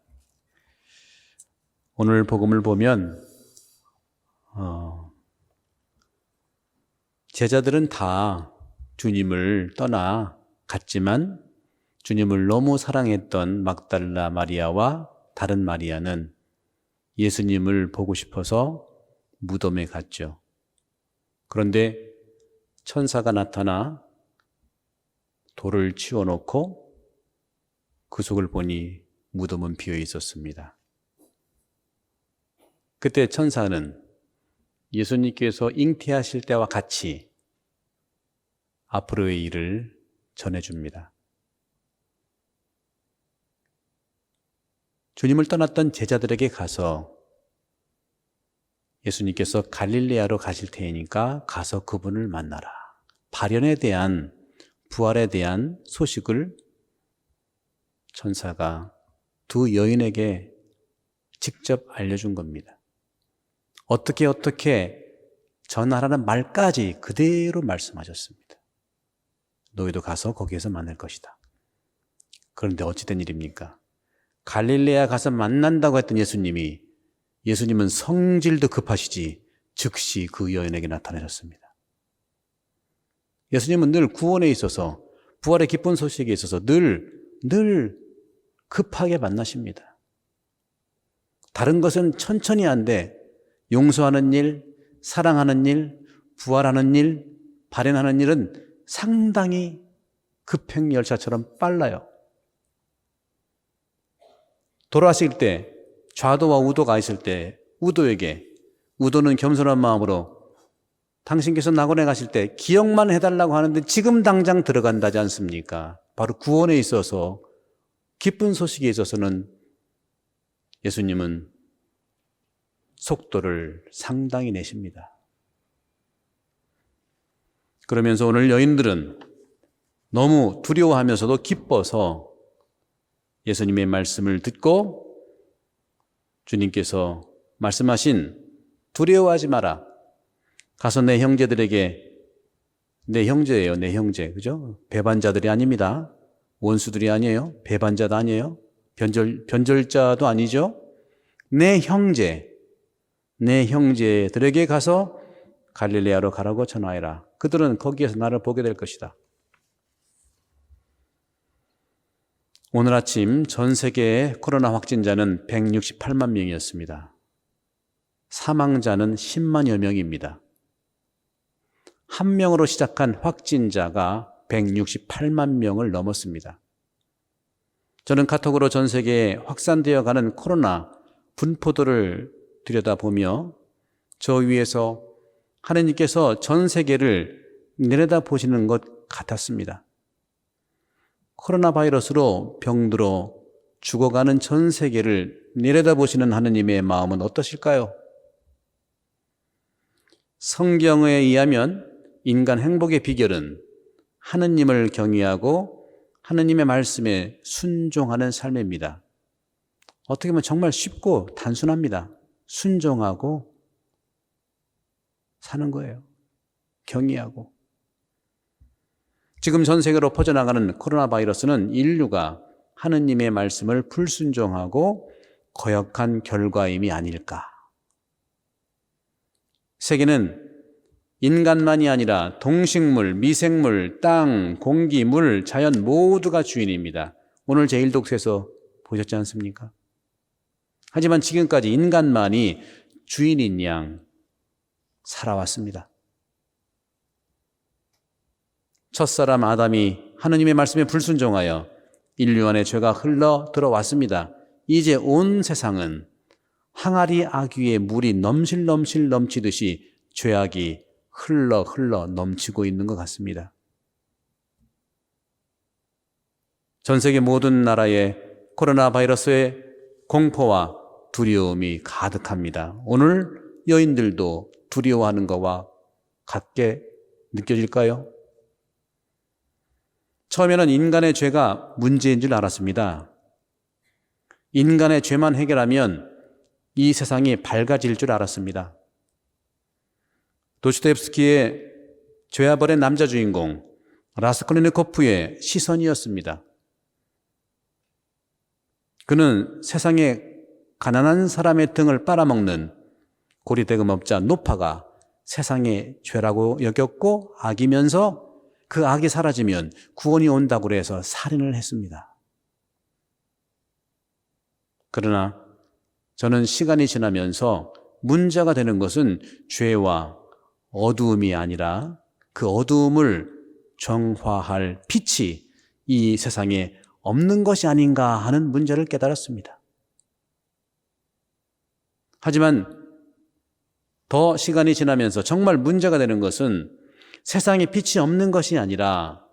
오늘 복음을 보면 제자들은 다 주님을 떠나 갔지만 주님을 너무 사랑했던 막달라 마리아와 다른 마리아는 예수님을 보고 싶어서 무덤에 갔죠. 그런데 천사가 나타나 돌을 치워놓고 그 속을 보니 무덤은 비어 있었습니다. 그때 천사는 예수님께서 잉태하실 때와 같이 앞으로의 일을 전해줍니다. 주님을 떠났던 제자들에게 가서 예수님께서 갈릴레아로 가실 테니까 가서 그분을 만나라. 발현에 대한, 부활에 대한 소식을 천사가 두 여인에게 직접 알려준 겁니다. 어떻게 전하라는 말까지 그대로 말씀하셨습니다. 너희도 가서 거기에서 만날 것이다. 그런데 어찌된 일입니까? 갈릴레아 가서 만난다고 했던 예수님은 성질도 급하시지 즉시 그 여인에게 나타나셨습니다. 예수님은 늘 구원에 있어서, 부활의 기쁜 소식에 있어서 늘 급하게 만나십니다. 다른 것은 천천히 한데 용서하는 일, 사랑하는 일, 부활하는 일, 발현하는 일은 상당히 급행열차처럼 빨라요. 돌아가실 때 좌도와 우도가 있을 때 우도는 겸손한 마음으로 당신께서 낙원에 가실 때 기억만 해달라고 하는데 지금 당장 들어간다지 않습니까? 바로 구원에 있어서, 기쁜 소식에 있어서는 예수님은 속도를 상당히 내십니다. 그러면서 오늘 여인들은 너무 두려워하면서도 기뻐서 예수님의 말씀을 듣고 주님께서 말씀하신 두려워하지 마라. 가서 내 형제들에게, 내 형제예요, 내 형제. 그죠? 배반자들이 아닙니다. 원수들이 아니에요. 배반자도 아니에요. 변절자도 아니죠. 내 형제들에게 가서 갈릴레아로 가라고 전하여라. 그들은 거기에서 나를 보게 될 것이다. 오늘 아침 전 세계의 코로나 확진자는 168만 명이었습니다. 사망자는 10만여 명입니다. 한 명으로 시작한 확진자가 168만 명을 넘었습니다. 저는 카톡으로 전 세계에 확산되어 가는 코로나 분포도를 들여다보며 저 위에서 하나님께서 전 세계를 내려다보시는 것 같았습니다. 코로나 바이러스로 병들어 죽어가는 전 세계를 내려다보시는 하나님의 마음은 어떠실까요? 성경에 의하면 인간 행복의 비결은 하느님을 경외하고 하느님의 말씀에 순종하는 삶입니다. 어떻게 보면 정말 쉽고 단순합니다. 순종하고 사는 거예요. 경외하고. 지금 전 세계로 퍼져나가는 코로나 바이러스는 인류가 하느님의 말씀을 불순종하고 거역한 결과임이 아닐까. 세계는 인간만이 아니라 동식물, 미생물, 땅, 공기, 물, 자연 모두가 주인입니다. 오늘 제1독서에서 보셨지 않습니까? 하지만 지금까지 인간만이 주인인 양 살아왔습니다. 첫사람 아담이 하느님의 말씀에 불순종하여 인류 안에 죄가 흘러 들어왔습니다. 이제 온 세상은 항아리 아귀에 물이 넘실넘실 넘치듯이 죄악이 흘러 넘치고 있는 것 같습니다. 전 세계 모든 나라에 코로나 바이러스의 공포와 두려움이 가득합니다. 오늘 여인들도 두려워하는 것과 같게 느껴질까요? 처음에는 인간의 죄가 문제인 줄 알았습니다. 인간의 죄만 해결하면 이 세상이 밝아질 줄 알았습니다. 도스토옙스키의 죄와 벌의 남자 주인공 라스콜리니코프의 시선이었습니다. 그는 세상에 가난한 사람의 등을 빨아먹는 고리대금업자 노파가 세상의 죄라고 여겼고 악이면서 그 악이 사라지면 구원이 온다고 해서 살인을 했습니다. 그러나 저는 시간이 지나면서 문제가 되는 것은 죄와 어두움이 아니라 그 어두움을 정화할 빛이 이 세상에 없는 것이 아닌가 하는 문제를 깨달았습니다. 하지만 더 시간이 지나면서 정말 문제가 되는 것은 세상에 빛이 없는 것이 아니라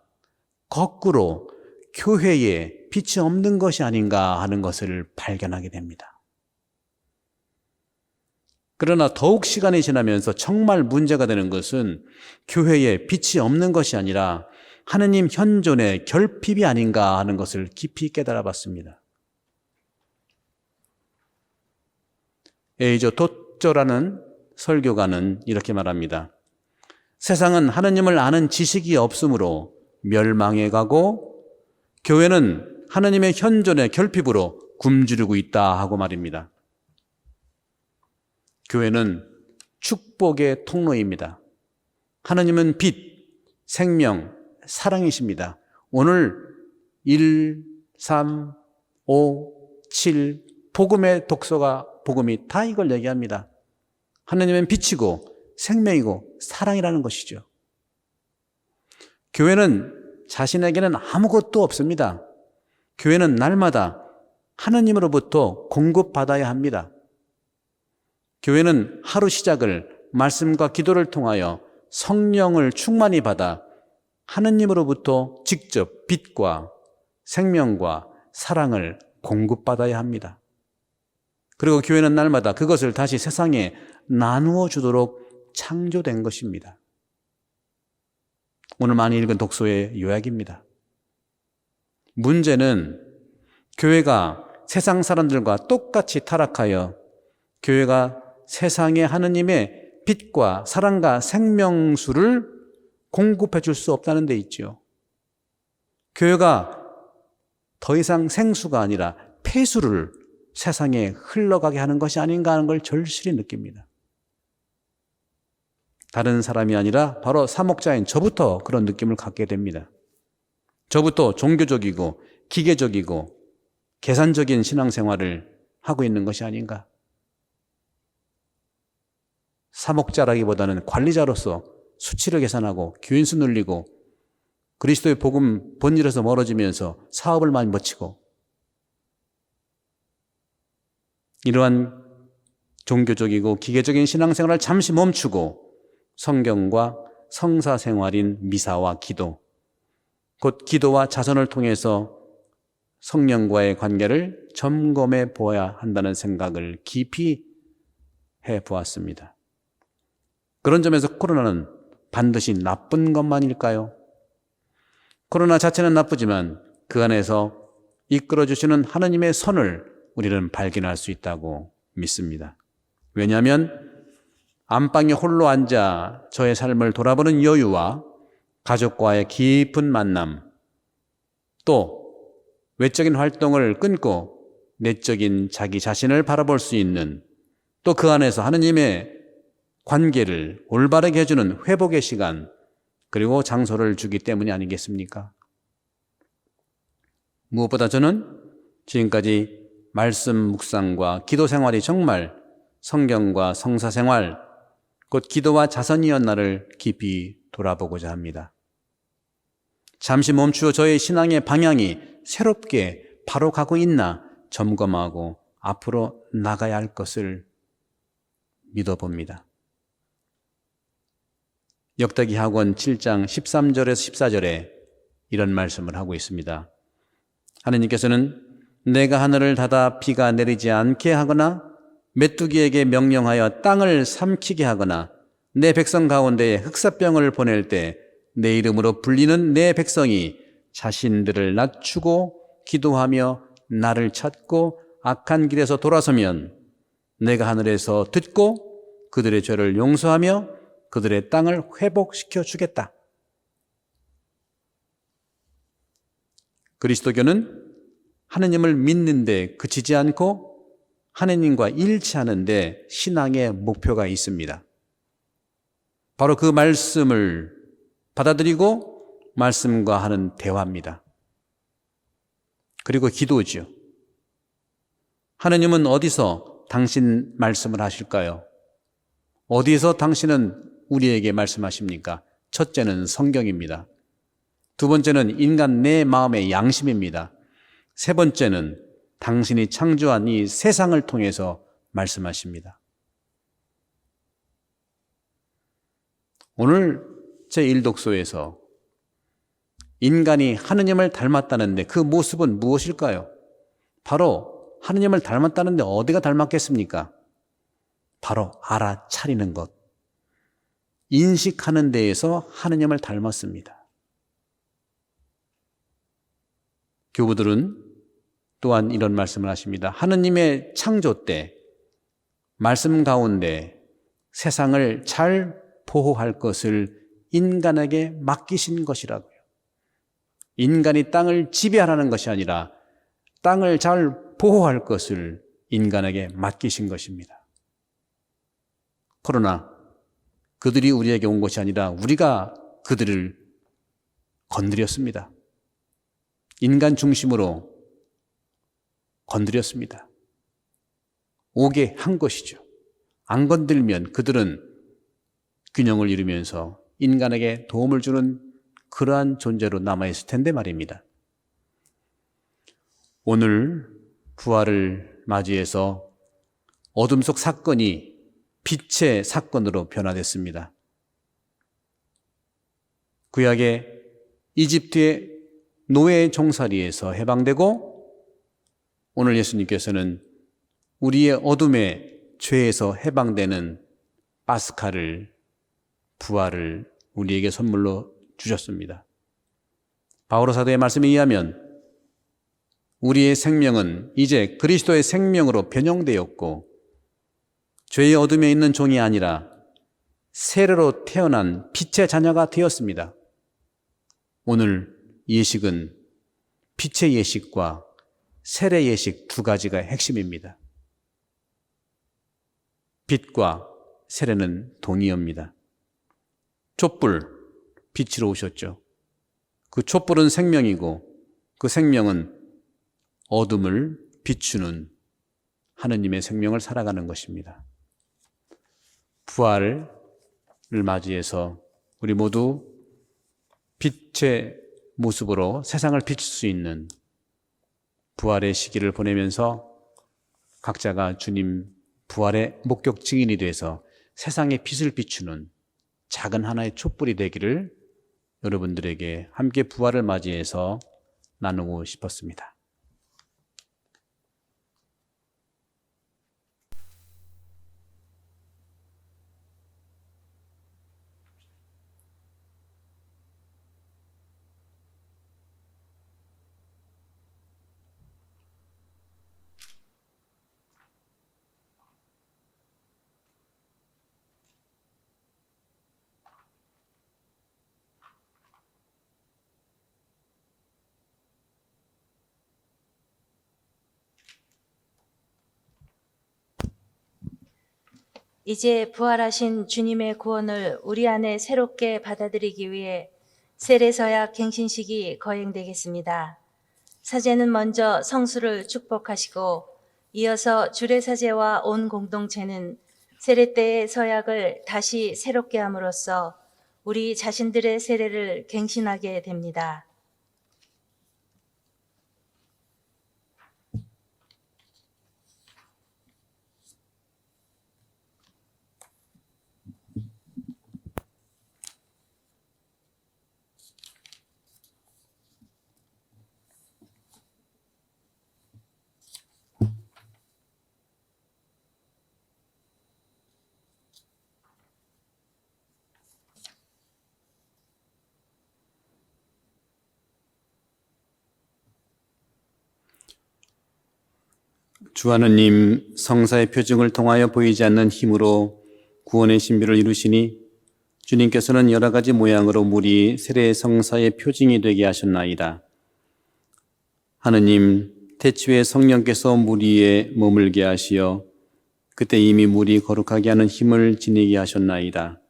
거꾸로 교회에 빛이 없는 것이 아닌가 하는 것을 발견하게 됩니다. 그러나 더욱 시간이 지나면서 정말 문제가 되는 것은 교회에 빛이 없는 것이 아니라 하느님 현존의 결핍이 아닌가 하는 것을 깊이 깨달아 봤습니다. 에이저 도쩌라는 설교가는 이렇게 말합니다. 세상은 하느님을 아는 지식이 없으므로 멸망해 가고 교회는 하느님의 현존의 결핍으로 굶주리고 있다 하고 말입니다. 교회는 축복의 통로입니다. 하느님은 빛, 생명, 사랑이십니다. 오늘 1, 3, 5, 7 복음의 독서가 복음이 다 이걸 얘기합니다. 하느님은 빛이고 생명이고 사랑이라는 것이죠. 교회는 자신에게는 아무것도 없습니다. 교회는 날마다 하느님으로부터 공급받아야 합니다. 교회는 하루 시작을 말씀과 기도를 통하여 성령을 충만히 받아 하느님으로부터 직접 빛과 생명과 사랑을 공급받아야 합니다. 그리고 교회는 날마다 그것을 다시 세상에 나누어 주도록 창조된 것입니다. 오늘 많이 읽은 독서의 요약입니다. 문제는 교회가 세상 사람들과 똑같이 타락하여 교회가 세상에 하느님의 빛과 사랑과 생명수를 공급해 줄 수 없다는 데 있죠. 교회가 더 이상 생수가 아니라 폐수를 세상에 흘러가게 하는 것이 아닌가 하는 걸 절실히 느낍니다. 다른 사람이 아니라 바로 사목자인 저부터 그런 느낌을 갖게 됩니다. 저부터 종교적이고 기계적이고 계산적인 신앙생활을 하고 있는 것이 아닌가. 사목자라기보다는 관리자로서 수치를 계산하고 교인수 늘리고 그리스도의 복음 본질에서 멀어지면서 사업을 많이 멋지고 이러한 종교적이고 기계적인 신앙생활을 잠시 멈추고 성경과 성사생활인 미사와 기도, 곧 기도와 자선을 통해서 성령과의 관계를 점검해 보아야 한다는 생각을 깊이 해보았습니다. 그런 점에서 코로나는 반드시 나쁜 것만일까요? 코로나 자체는 나쁘지만 그 안에서 이끌어주시는 하느님의 선을 우리는 발견할 수 있다고 믿습니다. 왜냐하면 안방에 홀로 앉아 저의 삶을 돌아보는 여유와 가족과의 깊은 만남, 또 외적인 활동을 끊고 내적인 자기 자신을 바라볼 수 있는, 또 그 안에서 하느님의 관계를 올바르게 해주는 회복의 시간, 그리고 장소를 주기 때문이 아니겠습니까? 무엇보다 저는 지금까지 말씀 묵상과 기도 생활이 정말 성경과 성사 생활, 곧 기도와 자선이었나를 깊이 돌아보고자 합니다. 잠시 멈추어 저의 신앙의 방향이 새롭게 바로 가고 있나 점검하고 앞으로 나가야 할 것을 믿어봅니다. 역대기 학원 7장 13절에서 14절에 이런 말씀을 하고 있습니다. 하느님께서는 내가 하늘을 닫아 비가 내리지 않게 하거나 메뚜기에게 명령하여 땅을 삼키게 하거나 내 백성 가운데에 흑사병을 보낼 때 내 이름으로 불리는 내 백성이 자신들을 낮추고 기도하며 나를 찾고 악한 길에서 돌아서면 내가 하늘에서 듣고 그들의 죄를 용서하며 그들의 땅을 회복시켜 주겠다. 그리스도교는 하느님을 믿는데 그치지 않고 하느님과 일치하는데 신앙의 목표가 있습니다. 바로 그 말씀을 받아들이고 말씀과 하는 대화입니다. 그리고 기도죠. 하느님은 어디서 당신 말씀을 하실까요? 어디에서 당신은 우리에게 말씀하십니까? 첫째는 성경입니다. 두 번째는 인간 내 마음의 양심입니다. 세 번째는 당신이 창조한 이 세상을 통해서 말씀하십니다. 오늘 제1독서에서 인간이 하느님을 닮았다는데 그 모습은 무엇일까요? 바로 하느님을 닮았다는데 어디가 닮았겠습니까? 바로 알아차리는 것, 인식하는 데에서 하느님을 닮았습니다. 교부들은 또한 이런 말씀을 하십니다. 하느님의 창조 때 말씀 가운데 세상을 잘 보호할 것을 인간에게 맡기신 것이라고요. 인간이 땅을 지배하라는 것이 아니라 땅을 잘 보호할 것을 인간에게 맡기신 것입니다. 그러나 그들이 우리에게 온 것이 아니라 우리가 그들을 건드렸습니다. 인간 중심으로 건드렸습니다. 오게 한 것이죠. 안 건들면 그들은 균형을 이루면서 인간에게 도움을 주는 그러한 존재로 남아있을 텐데 말입니다. 오늘 부활을 맞이해서 어둠 속 사건이 빛의 사건으로 변화됐습니다. 구약의 이집트의 노예의 종살이에서 해방되고 오늘 예수님께서는 우리의 어둠의 죄에서 해방되는 파스카를, 부활을 우리에게 선물로 주셨습니다. 바오로 사도의 말씀에 의하면 우리의 생명은 이제 그리스도의 생명으로 변형되었고 죄의 어둠에 있는 종이 아니라 세례로 태어난 빛의 자녀가 되었습니다. 오늘 예식은 빛의 예식과 세례 예식 두 가지가 핵심입니다. 빛과 세례는 동의어입니다. 촛불, 빛으로 오셨죠. 그 촛불은 생명이고 그 생명은 어둠을 비추는 하느님의 생명을 살아가는 것입니다. 부활을 맞이해서 우리 모두 빛의 모습으로 세상을 비출 수 있는 부활의 시기를 보내면서 각자가 주님 부활의 목격 증인이 돼서 세상의 빛을 비추는 작은 하나의 촛불이 되기를 여러분들에게 함께 부활을 맞이해서 나누고 싶었습니다. 이제 부활하신 주님의 구원을 우리 안에 새롭게 받아들이기 위해 세례서약 갱신식이 거행되겠습니다. 사제는 먼저 성수를 축복하시고 이어서 주례사제와 온 공동체는 세례 때의 서약을 다시 새롭게 함으로써 우리 자신들의 세례를 갱신하게 됩니다. 주 하느님, 성사의 표징을 통하여 보이지 않는 힘으로 구원의 신비를 이루시니 주님께서는 여러 가지 모양으로 물이 세례 성사의 표징이 되게 하셨나이다. 하느님, 태초에 성령께서 물 위에 머물게 하시어 그때 이미 물이 거룩하게 하는 힘을 지니게 하셨나이다.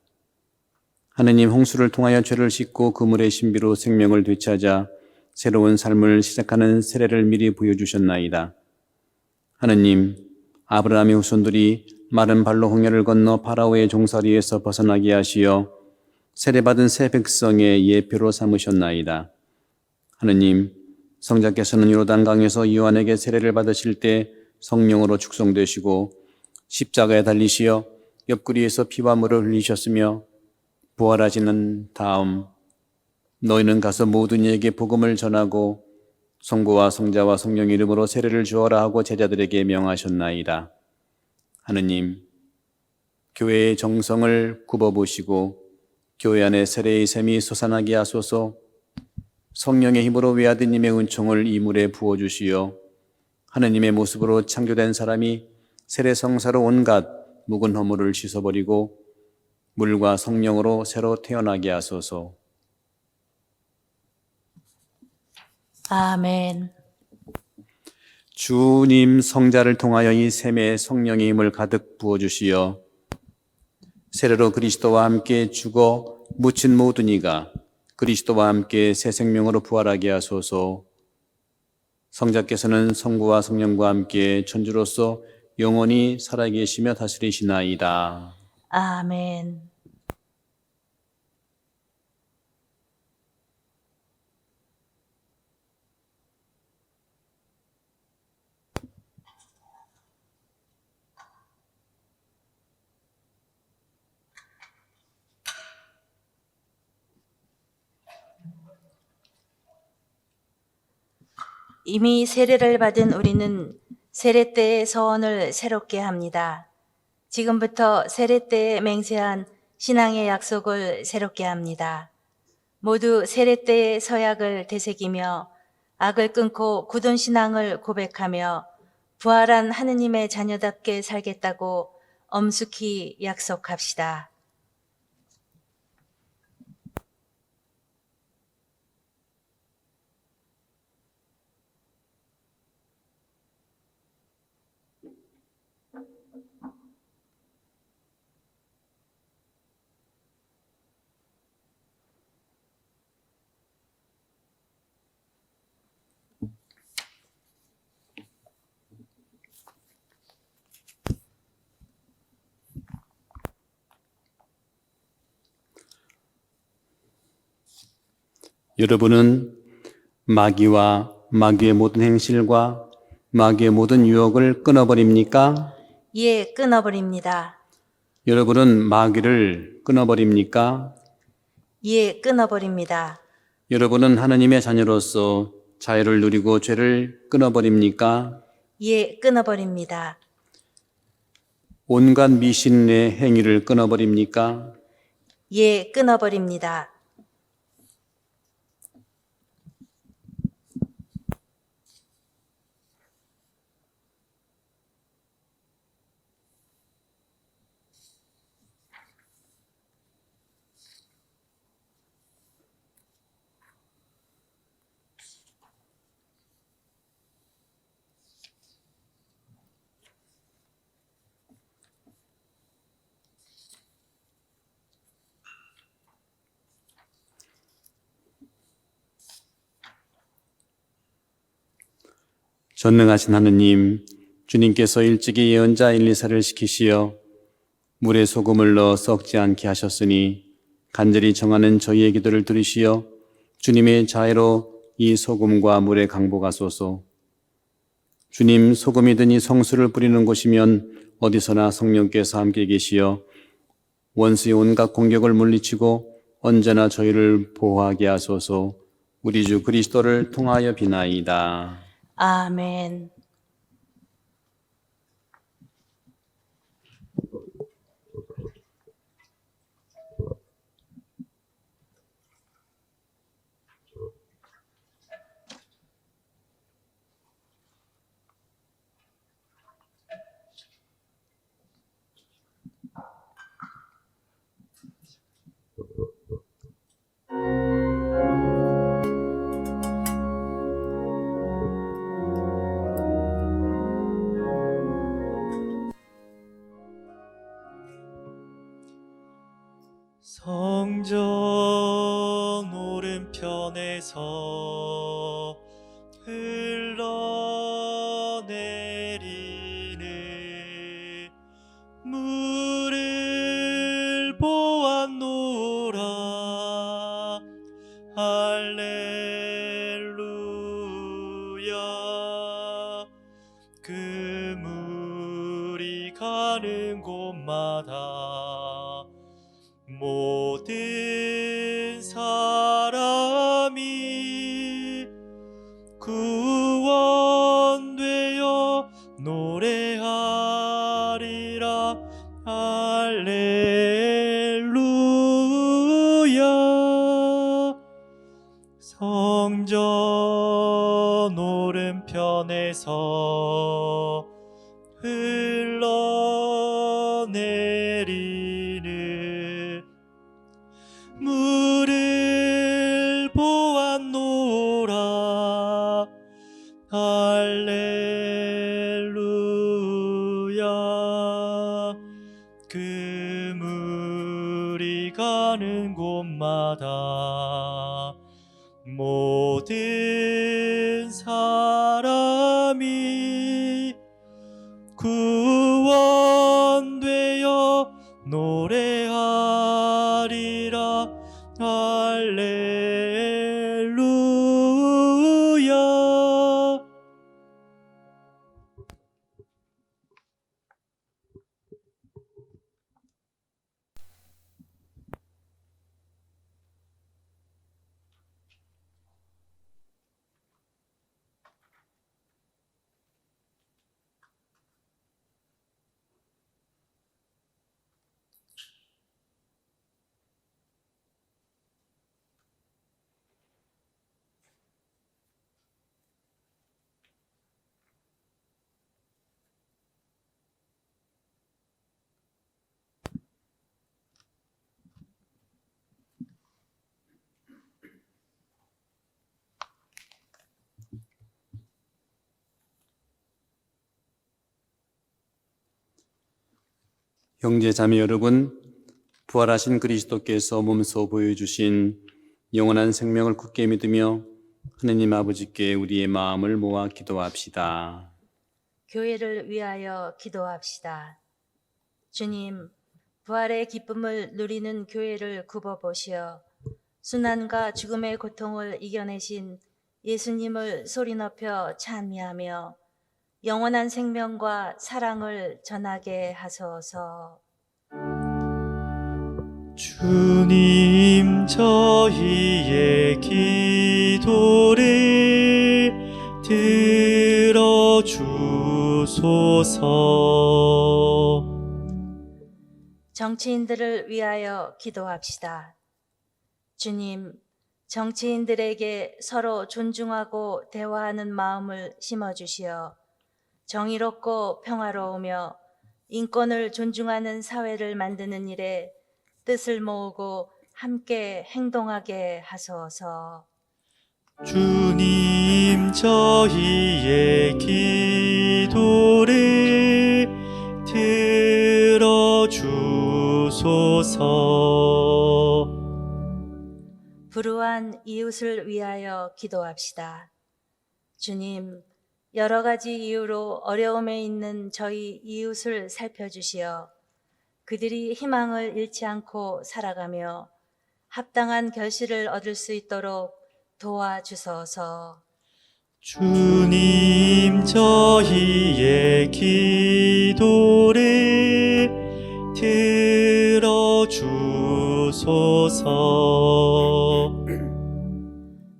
하느님, 홍수를 통하여 죄를 씻고 그 물의 신비로 생명을 되찾아 새로운 삶을 시작하는 세례를 미리 보여주셨나이다. 하느님, 아브라함의 후손들이 마른 발로 홍해를 건너 파라오의 종살이에서 벗어나게 하시어 세례받은 새 백성의 예표로 삼으셨나이다. 하느님, 성자께서는 요르단강에서 요한에게 세례를 받으실 때 성령으로 축성되시고 십자가에 달리시어 옆구리에서 피와 물을 흘리셨으며 부활하시는 다음 너희는 가서 모든 이에게 복음을 전하고 성부와 성자와 성령 이름으로 세례를 주어라 하고 제자들에게 명하셨나이다. 하느님, 교회의 정성을 굽어보시고 교회 안에 세례의 샘이 솟아나게 하소서. 성령의 힘으로 외아드님의 은총을 이 물에 부어주시어 하느님의 모습으로 창조된 사람이 세례 성사로 온갖 묵은 허물을 씻어버리고 물과 성령으로 새로 태어나게 하소서. 아멘. 주님, 성자를 통하여 이 샘에 성령의 힘을 가득 부어주시어 세례로 그리스도와 함께 죽어 묻힌 모든 이가 그리스도와 함께 새 생명으로 부활하게 하소서. 성자께서는 성부와 성령과 함께 천주로서 영원히 살아계시며 다스리시나이다. 아멘. 이미 세례를 받은 우리는 세례 때의 서원을 새롭게 합니다. 지금부터 세례 때에 맹세한 신앙의 약속을 새롭게 합니다. 모두 세례 때의 서약을 되새기며 악을 끊고 굳은 신앙을 고백하며 부활한 하느님의 자녀답게 살겠다고 엄숙히 약속합시다. 여러분은 마귀와 마귀의 모든 행실과 마귀의 모든 유혹을 끊어버립니까? 예, 끊어버립니다. 여러분은 마귀를 끊어버립니까? 예, 끊어버립니다. 여러분은 하느님의 자녀로서 자유를 누리고 죄를 끊어버립니까? 예, 끊어버립니다. 온갖 미신의 행위를 끊어버립니까? 예, 끊어버립니다. 전능하신 하느님, 주님께서 일찍이 예언자 엘리사를 시키시어 물에 소금을 넣어 썩지 않게 하셨으니 간절히 정하는 저희의 기도를 들으시어 주님의 자애로 이 소금과 물에 강복하소서. 주님, 소금이 드니 성수를 뿌리는 곳이면 어디서나 성령께서 함께 계시어 원수의 온갖 공격을 물리치고 언제나 저희를 보호하게 하소서. 우리 주 그리스도를 통하여 비나이다. 아멘. 편에서 흘러내리는 물을 보았노라. 할렐루야. 그 물이 가는 곳마다 모든 사람이 구원되어 노래하리라. 할렐루야. 성전 오른편에서 흘러내리는 물을 보았노라. 할렐루야. 그 물이 가는 곳마다 모든 사람이 구원되어 노래하리라. 할렐루야. 형제 자매 여러분, 부활하신 그리스도께서 몸소 보여주신 영원한 생명을 굳게 믿으며 하느님 아버지께 우리의 마음을 모아 기도합시다. 교회를 위하여 기도합시다. 주님, 부활의 기쁨을 누리는 교회를 굽어보시어 순환과 죽음의 고통을 이겨내신 예수님을 소리 높여 찬미하며 영원한 생명과 사랑을 전하게 하소서. 주님, 저희의 기도를 들어주소서. 정치인들을 위하여 기도합시다. 주님, 정치인들에게 서로 존중하고 대화하는 마음을 심어주시어 정의롭고 평화로우며 인권을 존중하는 사회를 만드는 일에 뜻을 모으고 함께 행동하게 하소서. 주님, 저희의 기도를 들어주소서. 불우한 이웃을 위하여 기도합시다. 주님, 여러 가지 이유로 어려움에 있는 저희 이웃을 살펴주시어 그들이 희망을 잃지 않고 살아가며 합당한 결실을 얻을 수 있도록 도와주소서. 주님, 저희의 기도를 들어주소서.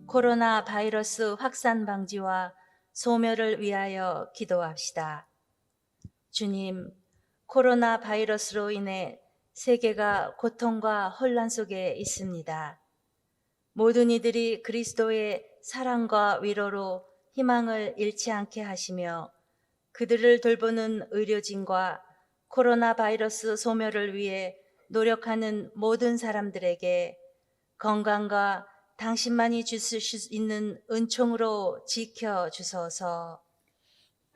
코로나 바이러스 확산 방지와 소멸을 위하여 기도합시다. 주님, 코로나 바이러스로 인해 세계가 고통과 혼란 속에 있습니다. 모든 이들이 그리스도의 사랑과 위로로 희망을 잃지 않게 하시며 그들을 돌보는 의료진과 코로나 바이러스 소멸을 위해 노력하는 모든 사람들에게 건강과 당신만이 주실 수 있는 은총으로 지켜주소서.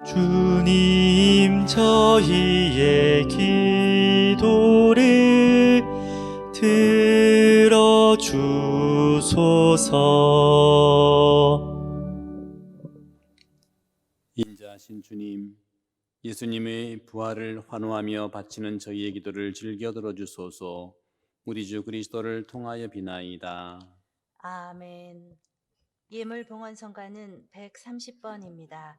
주님, 저희의 기도를 들어주소서. 주소서. 인자하신 주님, 예수님의 부활을 환호하며 바치는 저희의 기도를 즐겨 들어주소서. 우리 주 그리스도를 통하여 비나이다. 아멘. 예물 봉헌 성가는 130번입니다.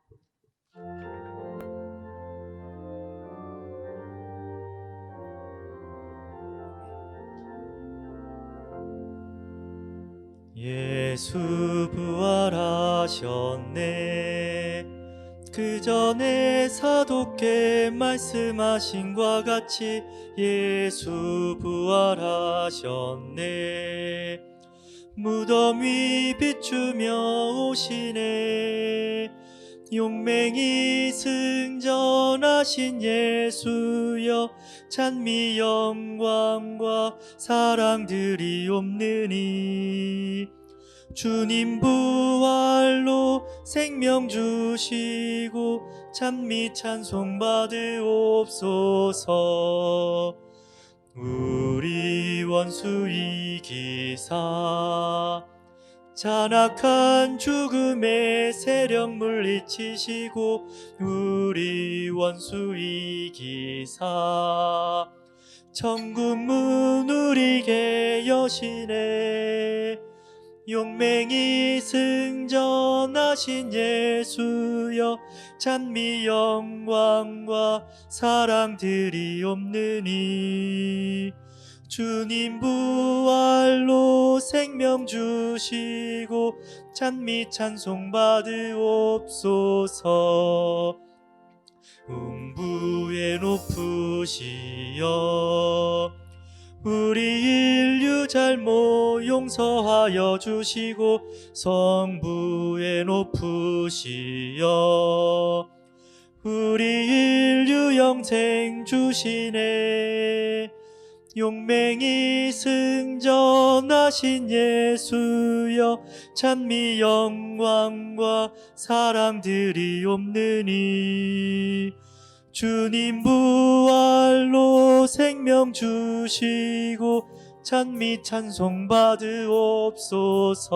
예수 부활하셨네. 그 전에 사도께 말씀하신과 같이 예수 부활하셨네. 무덤 위 비추며 오시네. 용맹이 승전하신 예수여, 찬미 영광과 사랑들이 없느니 주님 부활로 생명 주시고 찬미 찬송 받으옵소서. 우리 원수 이기사 잔악한 죽음의 세력 물리치시고 우리 원수 이기사 천국 문 우리게 여시네. 용맹이 승전하신 예수여, 찬미 영광과 사랑들이 없느니 주님 부활로 생명 주시고 찬미 찬송 받으옵소서. 음부에 높으시어 우리 인류 잘못 용서하여 주시고 성부에 높으시어 우리 인류 영생 주시네. 용맹이 승전하신 예수여, 찬미 영광과 사랑들이 없느니 주님 부활로 생명 주시고 찬미 찬송 받으옵소서.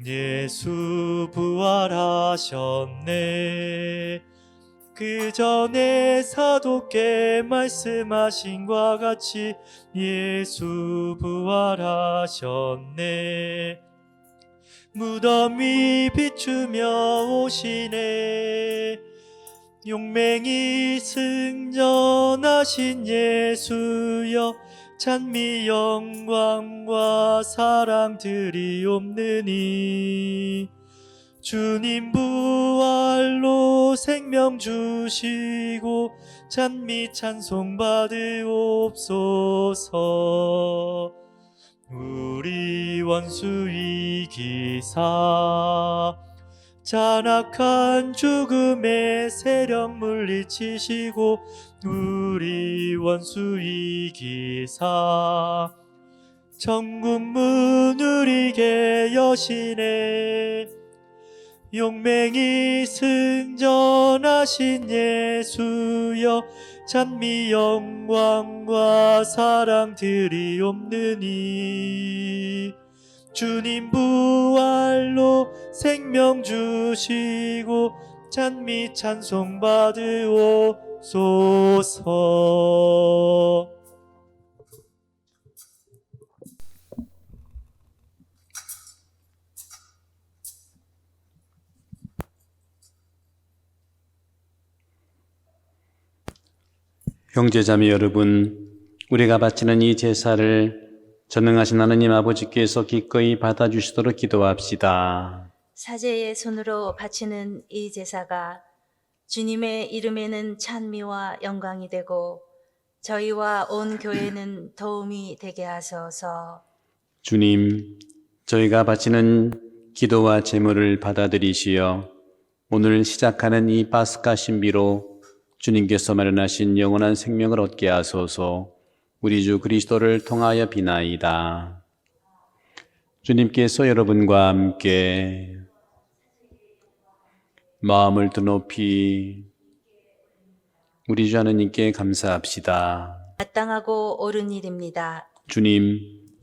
예수 부활하셨네. 그 전에 사도께 말씀하신과 같이 예수 부활하셨네. 무덤 위 비추며 오시네. 용맹이 승전하신 예수여, 찬미 영광과 사랑들이 없느니 주님 부활로 생명 주시고 찬미 찬송 받으옵소서. 우리 원수 이기사 잔악한 죽음의 세력 물리치시고 우리 원수 이기사 천국 문 우리게 여시네. 용맹이 승전하신 예수여, 찬미 영광과 사랑들이 없느니 주님 부활로 생명 주시고 찬미 찬송 받으옵소서. 형제자매 여러분, 우리가 바치는 이 제사를 전능하신 하나님 아버지께서 기꺼이 받아주시도록 기도합시다. 사제의 손으로 바치는 이 제사가 주님의 이름에는 찬미와 영광이 되고 저희와 온 교회는 도움이 되게 하소서. 주님, 저희가 바치는 기도와 제물을 받아들이시어 오늘 시작하는 이 파스카 신비로 주님께서 마련하신 영원한 생명을 얻게 하소서. 우리 주 그리스도를 통하여 비나이다. 주님께서 여러분과 함께 마음을 더 높이 우리 주 하나님께 감사합시다. 마땅하고 옳은 일입니다. 주님,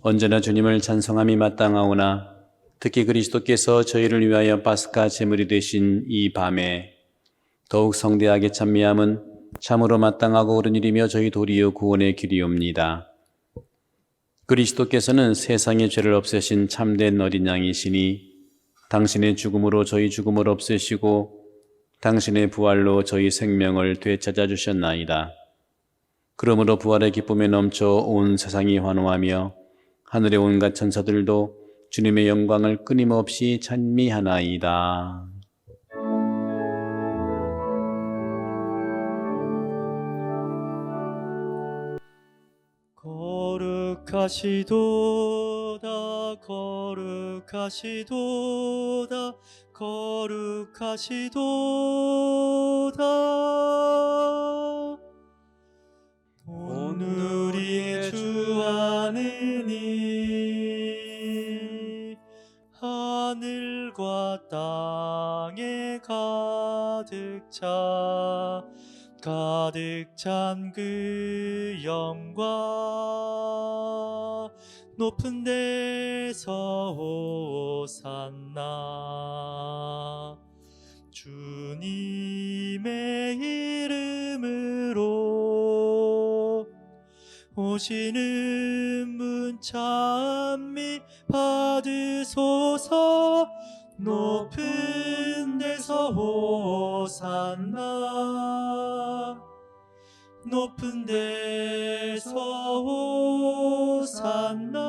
언제나 주님을 찬송함이 마땅하오나 특히 그리스도께서 저희를 위하여 파스카 제물이 되신 이 밤에 더욱 성대하게 찬미함은 참으로 마땅하고 옳은 일이며 저희 도리어 구원의 길이옵니다. 그리스도께서는 세상의 죄를 없애신 참된 어린 양이시니 당신의 죽음으로 저희 죽음을 없애시고 당신의 부활로 저희 생명을 되찾아 주셨나이다. 그러므로 부활의 기쁨에 넘쳐 온 세상이 환호하며 하늘의 온갖 천사들도 주님의 영광을 끊임없이 찬미하나이다. 거룩하시도다 거룩하시도다 거룩하시도다 오늘의 주 하느님 하늘과 땅에 가득 찬 그 영광 높은 데서 호산나 주님의 이름으로 오시는 분 찬미 받으소서 높은 데서 호산나 높은 데서 호산나.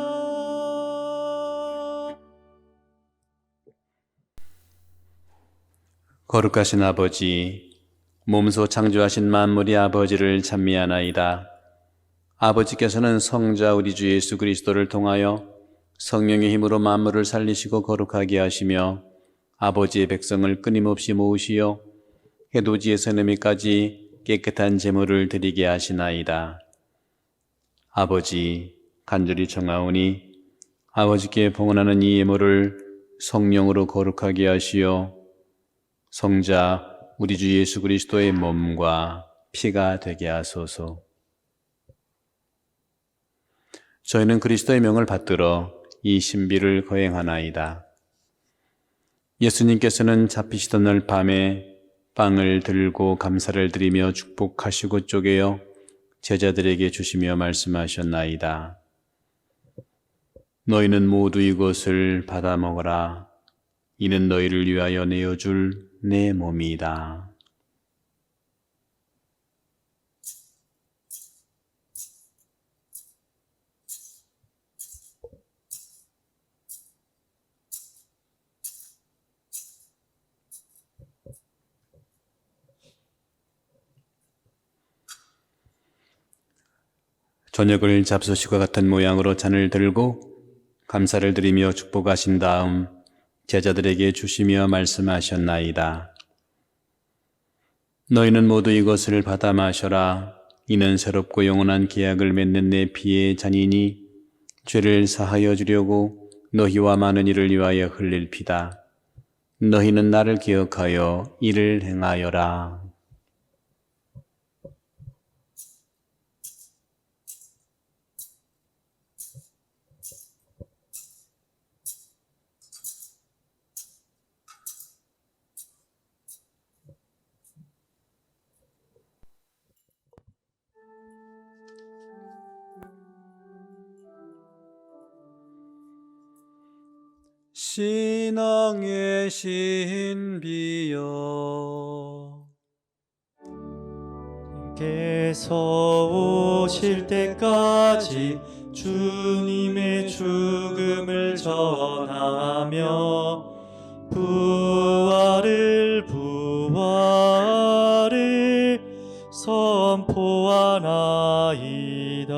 거룩하신 아버지, 몸소 창조하신 만물의 아버지를 찬미하나이다. 아버지께서는 성자 우리 주 예수 그리스도를 통하여 성령의 힘으로 만물을 살리시고 거룩하게 하시며 아버지의 백성을 끊임없이 모으시어 해돋이에서 너미까지 깨끗한 제물을 드리게 하시나이다. 아버지, 간절히 청하오니 아버지께 봉헌하는 이 예물을 성령으로 거룩하게 하시어 성자 우리 주 예수 그리스도의 몸과 피가 되게 하소서. 저희는 그리스도의 명을 받들어 이 신비를 거행하나이다. 예수님께서는 잡히시던 날 밤에 빵을 들고 감사를 드리며 축복하시고 쪼개어 제자들에게 주시며 말씀하셨나이다. 너희는 모두 이것을 받아 먹어라. 이는 너희를 위하여 내어줄 내 몸이다. 저녁을 잡수시과 같은 모양으로 잔을 들고 감사를 드리며 축복하신 다음 제자들에게 주시며 말씀하셨나이다. 너희는 모두 이것을 받아 마셔라. 이는 새롭고 영원한 계약을 맺는 내 피의 잔이니 죄를 사하여 주려고 너희와 많은 이를 위하여 흘릴 피다. 너희는 나를 기억하여 이를 행하여라. 신앙의 신비여 께서 오실 때까지 주님의 죽음을 전하며 부활을 선포하나이다.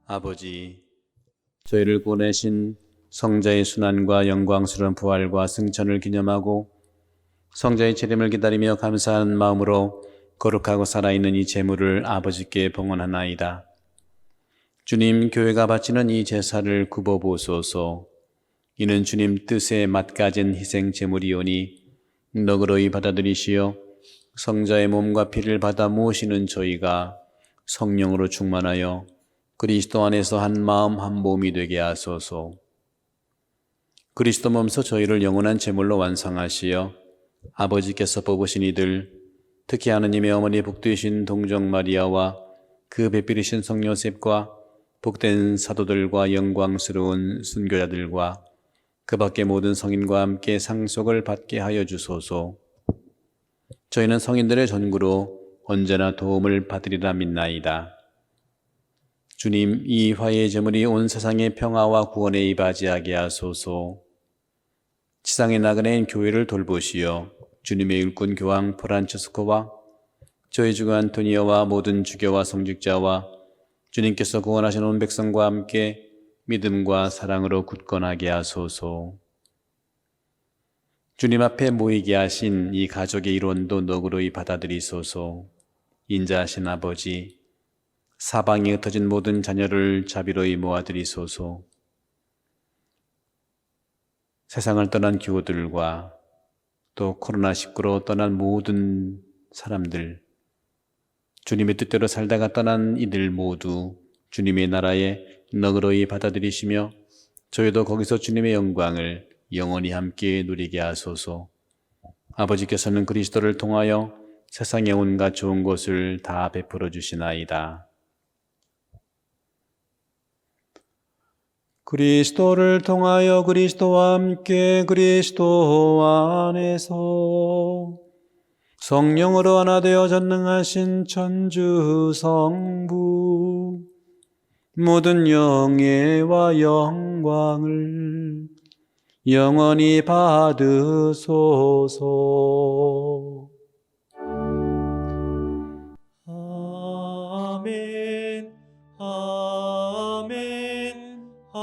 아버지, 저희를 보내신 성자의 순환과 영광스러운 부활과 승천을 기념하고 성자의 재림을 기다리며 감사하는 마음으로 거룩하고 살아있는 이 제물을 아버지께 봉헌하나이다. 주님, 교회가 바치는 이 제사를 굽어보소서. 이는 주님 뜻에 맞가진 희생 제물이오니 너그러이 받아들이시어 성자의 몸과 피를 받아 모으시는 저희가 성령으로 충만하여 그리스도 안에서 한 마음 한 몸이 되게 하소서. 그리스도 몸소 저희를 영원한 제물로 완성하시어 아버지께서 뽑으신 이들, 특히 하느님의 어머니 복되신 동정 마리아와 그 배필이신 성 요셉과 복된 사도들과 영광스러운 순교자들과 그 밖의 모든 성인과 함께 상속을 받게 하여 주소서. 저희는 성인들의 전구로 언제나 도움을 받으리라 믿나이다. 주님, 이 화해의 제물이 온 세상의 평화와 구원에 이바지하게 하소서. 지상의 나그네인 교회를 돌보시어 주님의 일꾼 교황 프란치스코와 저희 주교 안토니오와 모든 주교와 성직자와 주님께서 구원하신 온 백성과 함께 믿음과 사랑으로 굳건하게 하소서. 주님 앞에 모이게 하신 이 가족의 일원도 너그러이 받아들이소서. 인자하신 아버지, 사방에 흩어진 모든 자녀를 자비로이 모아드리소서. 세상을 떠난 교우들과 또 코로나19로 떠난 모든 사람들, 주님의 뜻대로 살다가 떠난 이들 모두 주님의 나라에 너그러이 받아들이시며 저희도 거기서 주님의 영광을 영원히 함께 누리게 하소서. 아버지께서는 그리스도를 통하여 세상의 온갖 좋은 것을 다 베풀어 주시나이다. 그리스도를 통하여 그리스도와 함께 그리스도 안에서 성령으로 하나 되어 전능하신 천주 성부 모든 영예와 영광을 영원히 받으소서. 아멘, 아멘, 아멘.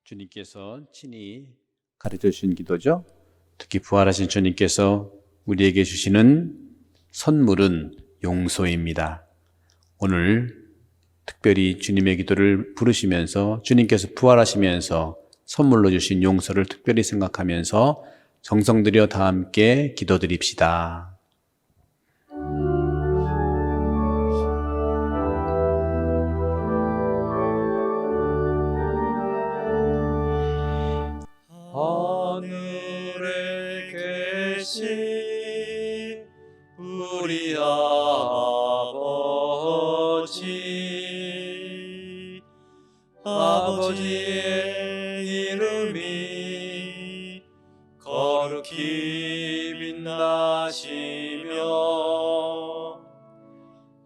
주님께서 친히 가르쳐 주신 기도죠. 특히 부활하신 주님께서 우리에게 주시는 선물은 용서입니다. 오늘 특별히 주님의 기도를 부르시면서 주님께서 부활하시면서 선물로 주신 용서를 특별히 생각하면서 정성 들여 다 함께 기도드립시다. 하늘에 계신 우리 아버지, 아버지의 이름이 거룩히 빛나시며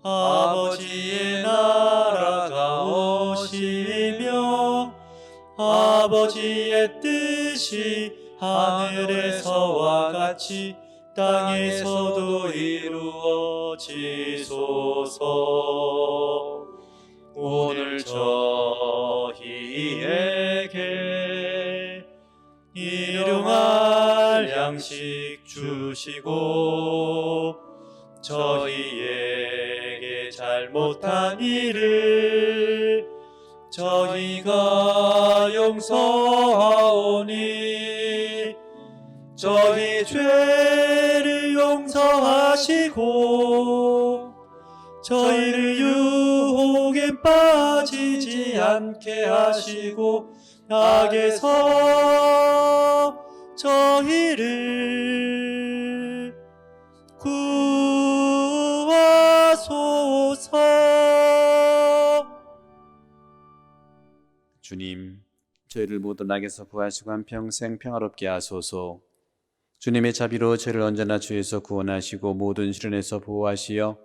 아버지의 나라가 오시며 아버지의 뜻이 하늘에서와 같이 땅에서도 이루어지소서. 오늘 저희에게 일용할 양식 주시고 저희에게 잘못한 일을 저희가 용서하오니 저희 죄를 용서하시고 저희를 유혹에 빠지지 않게 하시고 악에서 저희를 구하소서. 주님, 저희를 모든 악에서 구하시고 한평생 평화롭게 하소서. 주님의 자비로 저희를 언제나 주에서 구원하시고 모든 시련에서 보호하시어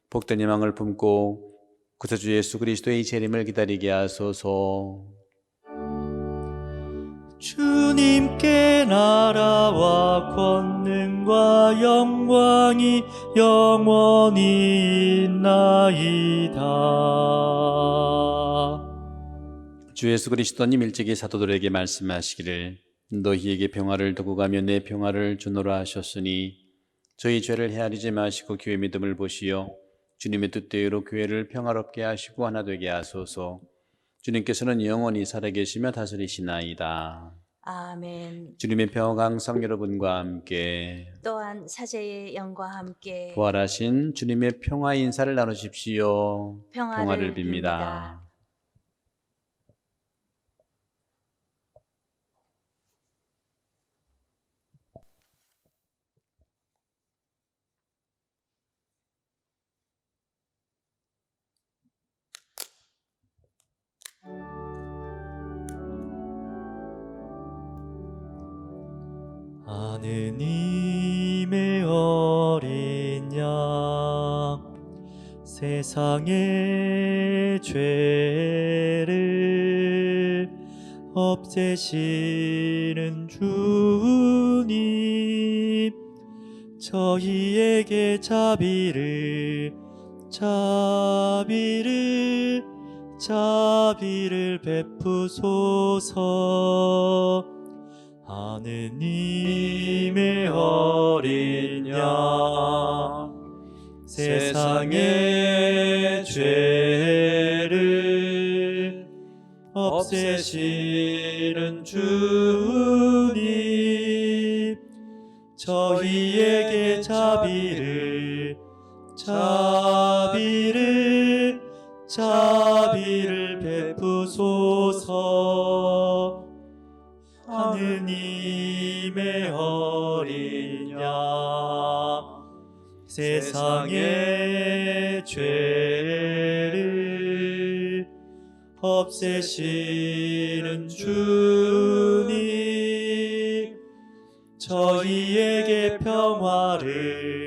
복된 희망을 품고 구세주 예수 그리스도의 재림을 기다리게 하소서. 주님께 나라와 권능과 영광이 영원히 있나이다. 주 예수 그리스도님 일찍이 사도들에게 말씀하시기를 너희에게 평화를 두고 가며 내 평화를 주노라 하셨으니 저희 죄를 헤아리지 마시고 교회 믿음을 보시어 주님의 뜻대로 교회를 평화롭게 하시고 하나 되게 하소서. 주님께서는 영원히 살아계시며 다스리시나이다. 아멘. 주님의 평화가 항상 여러분과 함께 또한 사제의 영과 함께 부활하신 주님의 평화 인사를 나누십시오. 평화를 빕니다. 하느님의 어린 양 세상의 죄를 없애시는 주님 저희에게 자비를 베푸소서. 하느님의 어린 양 세상의 죄를 없애시는 주님 저희에게 자비를 베푸소서. 하느님의 어린 양 세상의 죄를 없애시는 주님 저희에게 평화를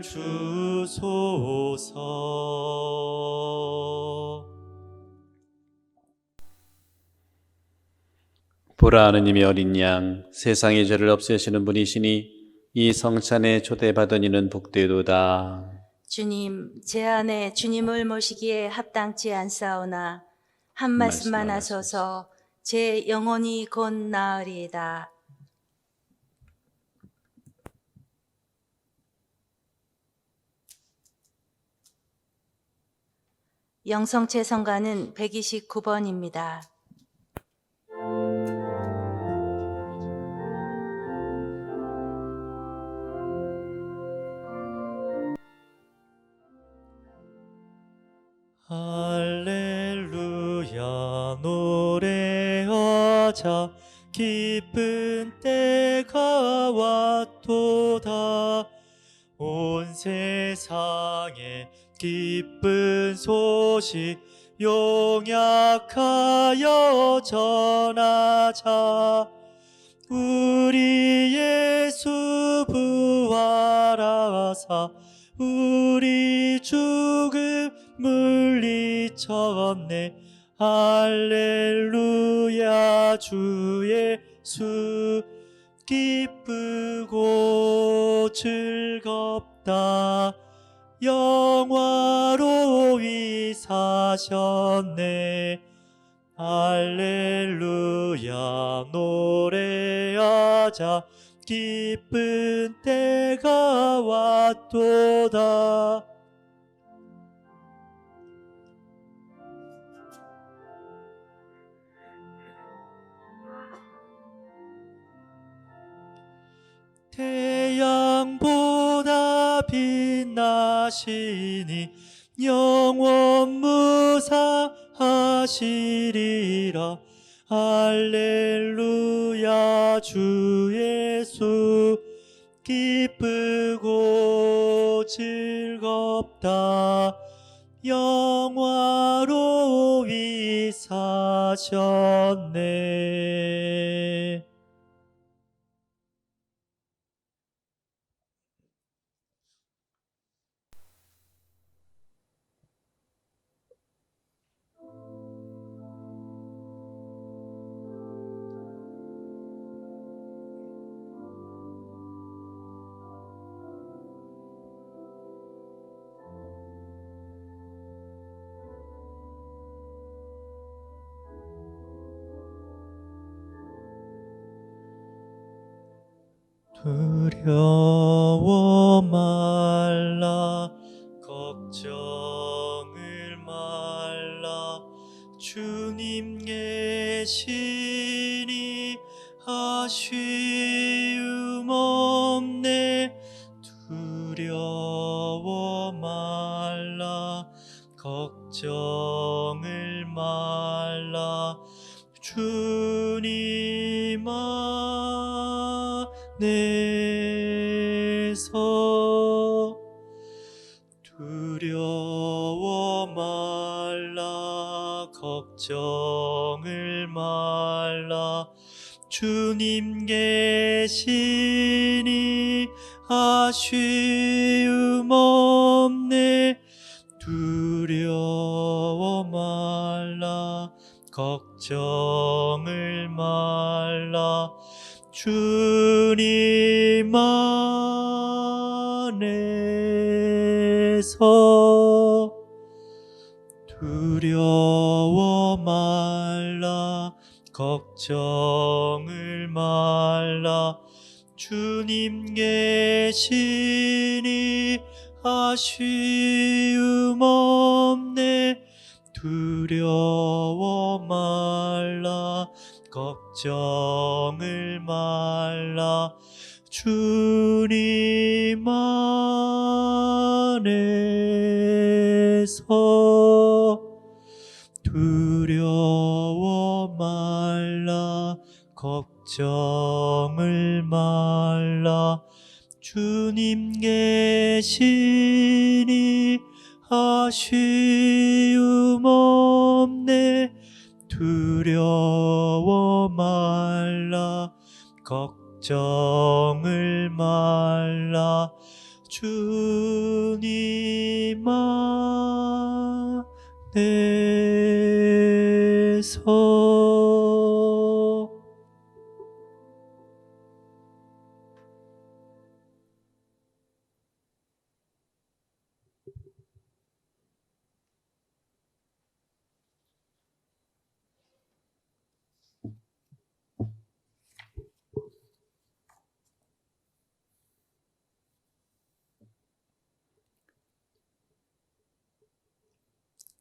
주소서. 보라 하느님의 어린 양 세상의 죄를 없애시는 분이시니 이 성찬에 초대받은 이는 복되도다. 주님, 제 안에 주님을 모시기에 합당치 않사오나 한 말씀만 하소서. 제 영혼이 곧 나으리이다. 영성체 성가는 129번입니다. 할렐루야 노래하자 기쁜 때가 왔도다. 온 세상에 기쁜 소식 용약하여 전하자. 우리 예수 부활하사 우리 죽음 물리쳤네. 할렐루야 주 예수 기쁘고 즐겁다. 영화로이 사셨네. 할렐루야 노래하자 기쁜 때가 왔도다. 태양보다 빛나시니 영원 무상하시리라. 할렐루야 주 예수 기쁘고 즐겁다. 영화로이 사셨네. 두려워 말라 걱정 없네. 두려워 말라. 걱정을 말라. 주님 안에서 두려워 말라. 걱정을 말라. 주님 계시니 아쉬움 없네. 두려워 말라. 걱정을 말라. 주님 안에서 두려워 말라. 걱정을 말라. 주님 계시니 아쉬움 없네. 두려워 말라. 걱정을 말라. 주님 안에서 두려워 말라. 걱정을 말라. 주님 계시니 아쉬움 없네. 두려워 말라. 걱정을 말라. 주님 안에서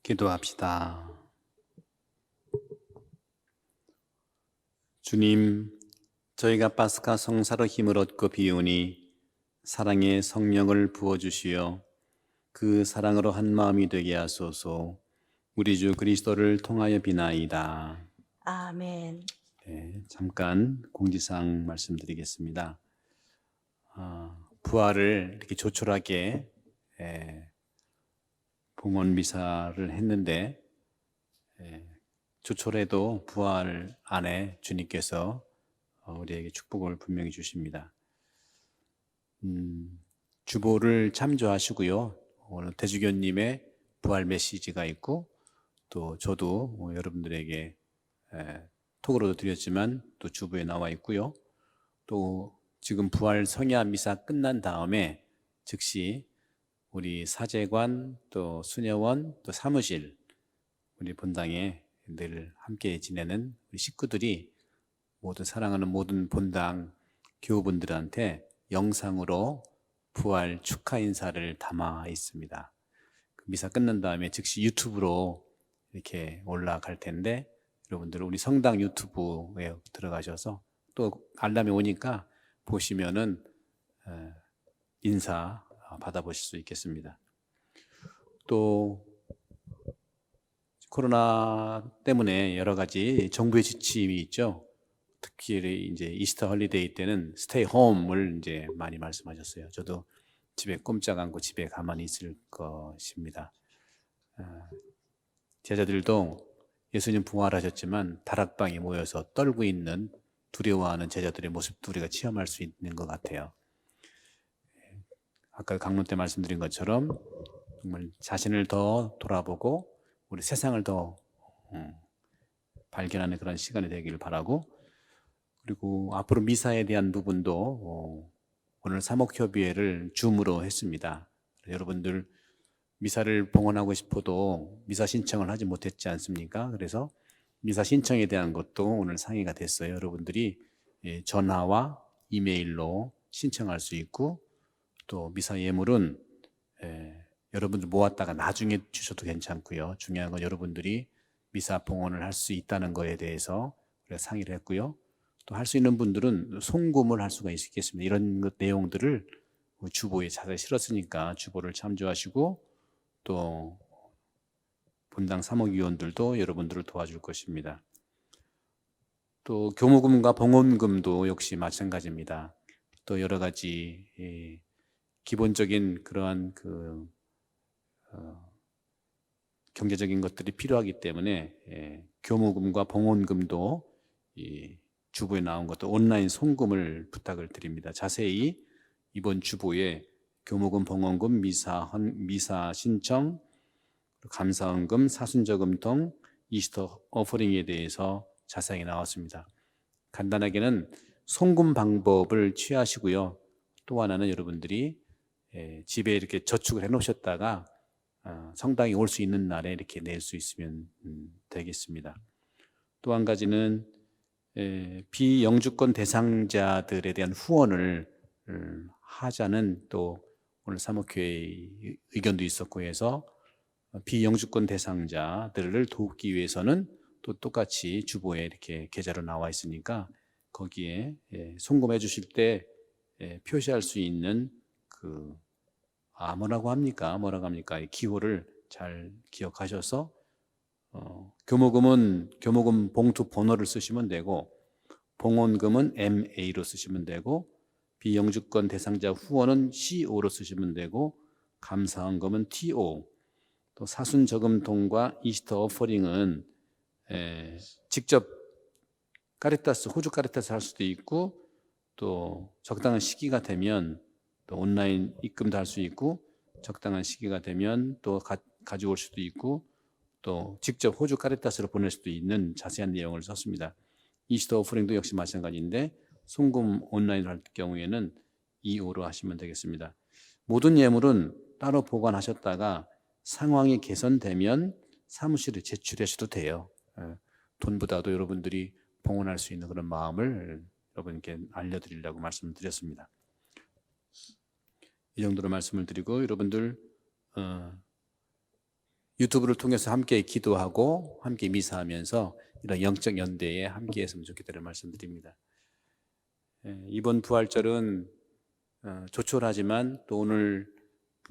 기도합시다. 주님, 저희가 파스카 성사로 힘을 얻고 비우니 사랑의 성령을 부어주시어 그 사랑으로 한 마음이 되게 하소서. 우리 주 그리스도를 통하여 비나이다. 아멘. 네, 잠깐 공지사항 말씀드리겠습니다. 부활을 이렇게 조촐하게 봉헌 미사를 했는데 조촐해도 부활 안에 주님께서 우리에게 축복을 분명히 주십니다. 주보를 참조하시고요. 오늘 대주교님의 부활 메시지가 있고 또 저도 여러분들에게 톡으로도 드렸지만 또 주보에 나와 있고요. 또 지금 부활 성야 미사 끝난 다음에 즉시 우리 사제관 또 수녀원 또 사무실 우리 본당에 늘 함께 지내는 우리 식구들이 모든 사랑하는 모든 본당 교우분들한테 영상으로 부활 축하 인사를 담아 있습니다. 미사 끝난 다음에 즉시 유튜브로 이렇게 올라갈 텐데 여러분들 우리 성당 유튜브에 들어가셔서 또 알람이 오니까 보시면은 인사 받아보실 수 있겠습니다. 또 코로나 때문에 여러 가지 정부의 지침이 있죠. 특히 이제 이스터 헐리데이 때는 스테이 홈을 이제 많이 말씀하셨어요. 저도 집에 꼼짝 않고 집에 가만히 있을 것입니다. 제자들도 예수님 부활하셨지만 다락방에 모여서 떨고 있는 두려워하는 제자들의 모습도 우리가 체험할 수 있는 것 같아요. 아까 강론 때 말씀드린 것처럼 정말 자신을 더 돌아보고 우리 세상을 더 발견하는 그런 시간이 되기를 바라고, 그리고 앞으로 미사에 대한 부분도 오늘 사목협의회를 줌으로 했습니다. 여러분들 미사를 봉헌하고 싶어도 미사 신청을 하지 못했지 않습니까? 그래서 미사 신청에 대한 것도 오늘 상의가 됐어요. 여러분들이 전화와 이메일로 신청할 수 있고, 또 미사 예물은 여러분들 모았다가 나중에 주셔도 괜찮고요. 중요한 건 여러분들이 미사 봉헌을 할 수 있다는 거에 대해서 우리가 상의를 했고요. 또 할 수 있는 분들은 송금을 할 수가 있겠습니다. 이런 것 내용들을 주보에 자세히 실었으니까 주보를 참조하시고 또 본당 사목위원들도 여러분들을 도와줄 것입니다. 또 교무금과 봉헌금도 역시 마찬가지입니다. 또 여러 가지 기본적인 그러한 경제적인 것들이 필요하기 때문에 교무금과 봉헌금도 이 주보에 나온 것도 온라인 송금을 부탁을 드립니다. 자세히 이번 주보에 교무금, 봉헌금, 미사 신청, 감사헌금, 사순저금통, 이스터 어퍼링에 대해서 자세하게 나왔습니다. 간단하게는 송금 방법을 취하시고요. 또 하나는 여러분들이 집에 이렇게 저축을 해 놓으셨다가 성당에 올 수 있는 날에 이렇게 낼 수 있으면 되겠습니다. 또 한 가지는 비영주권 대상자들에 대한 후원을 하자는 또 오늘 사목회의 의견도 있었고 해서 비영주권 대상자들을 돕기 위해서는 또 똑같이 주보에 이렇게 계좌로 나와 있으니까 거기에 송금해 주실 때 표시할 수 있는 뭐라고 합니까? 이 기호를 잘 기억하셔서 교무금은 교무금 봉투 번호를 쓰시면 되고 봉헌금은 MA로 쓰시면 되고 비영주권 대상자 후원은 CO로 쓰시면 되고 감사헌금은 TO, 또 사순저금통과 이스터 어퍼링은 직접 카리타스, 호주 카리타스 할 수도 있고 또 적당한 시기가 되면 또 온라인 입금도 할 수 있고 적당한 시기가 되면 또 가져올 수도 있고 또 직접 호주 카리타스로 보낼 수도 있는 자세한 내용을 썼습니다. 이스터 오프링도 역시 마찬가지인데 송금 온라인으로 할 경우에는 2호로 하시면 되겠습니다. 모든 예물은 따로 보관하셨다가 상황이 개선되면 사무실에 제출하셔도 돼요. 돈보다도 여러분들이 봉헌할 수 있는 그런 마음을 여러분께 알려드리려고 말씀을 드렸습니다. 이 정도로 말씀을 드리고 여러분들 유튜브를 통해서 함께 기도하고 함께 미사하면서 이런 영적 연대에 함께 했으면 좋겠다는 말씀드립니다. 이번 부활절은 조촐하지만 또 오늘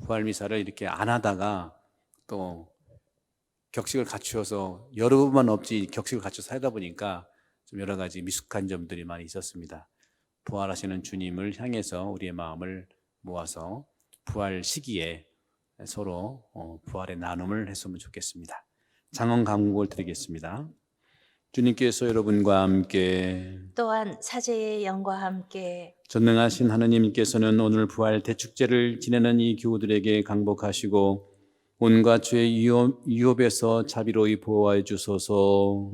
부활 미사를 이렇게 안 하다가 또 격식을 갖추어서 여러 번만 없지 격식을 갖춰서 하다 보니까 좀 여러 가지 미숙한 점들이 많이 있었습니다. 부활하시는 주님을 향해서 우리의 마음을 모아서 부활 시기에 서로 부활의 나눔을 했으면 좋겠습니다. 장언 감국을 드리겠습니다. 주님께서 여러분과 함께 또한 사제의 영과 함께 전능하신 하느님께서는 오늘 부활 대축제를 지내는 이 교우들에게 강복하시고 온갖 죄의 유업에서 자비로이 보호해 주소서.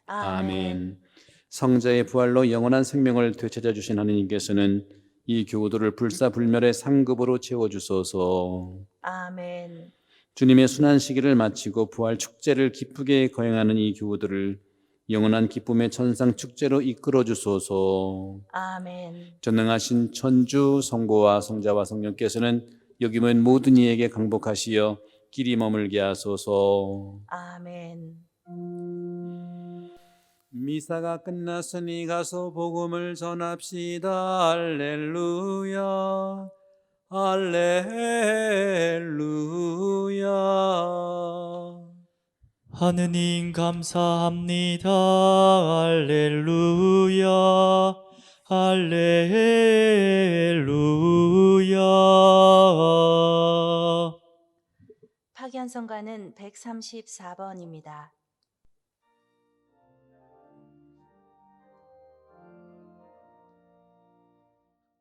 아멘. 성자의 부활로 영원한 생명을 되찾아 주신 하느님께서는 이 교우들을 불사불멸의 상급으로 채워주소서. 아멘. 주님의 순환 시기를 마치고 부활 축제를 기쁘게 거행하는 이 교우들을 영원한 기쁨의 천상 축제로 이끌어 주소서. 아멘. 전능하신 천주 성부와 성자와 성령께서는 여기 모인 모든 이에게 강복하시어 길이 머물게 하소서. 아멘. 미사가 끝났으니 가서 복음을 전합시다. 할렐루야. 할렐루야. 하느님 감사합니다. 할렐루야. 할렐루야. 파견성가는 134번입니다.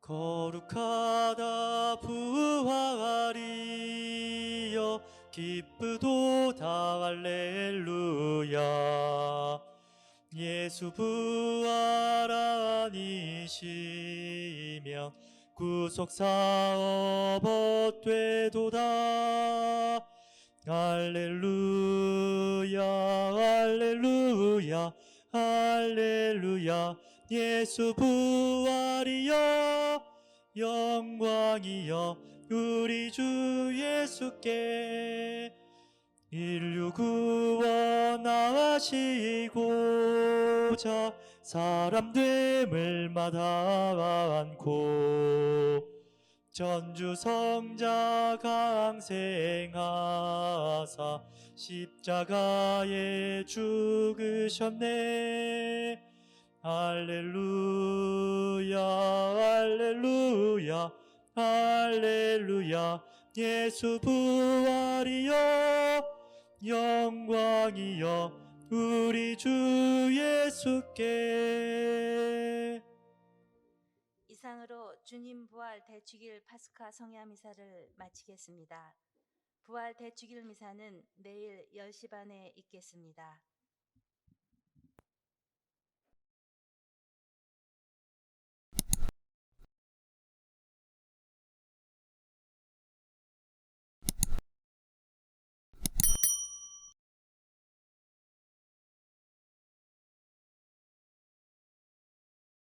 거룩하다 부활이여 기쁘도다 할렐루야. 예수 부활 아니시면 구속사업 얻되도다. 할렐루야. 할렐루야. 할렐루야. 예수 부활이여 영광이여 우리 주 예수께 인류 구원하시고자 사람됨을 마다않고 전주 성자 강생하사 십자가에 죽으셨네. 할렐루야 할렐루야 할렐루야. 예수 부활이여 영광이여 우리 주 예수께. 이상으로 주님 부활 대축일 파스카 성야 미사를 마치겠습니다. 부활 대축일 미사는 내일 10시 반에 있겠습니다.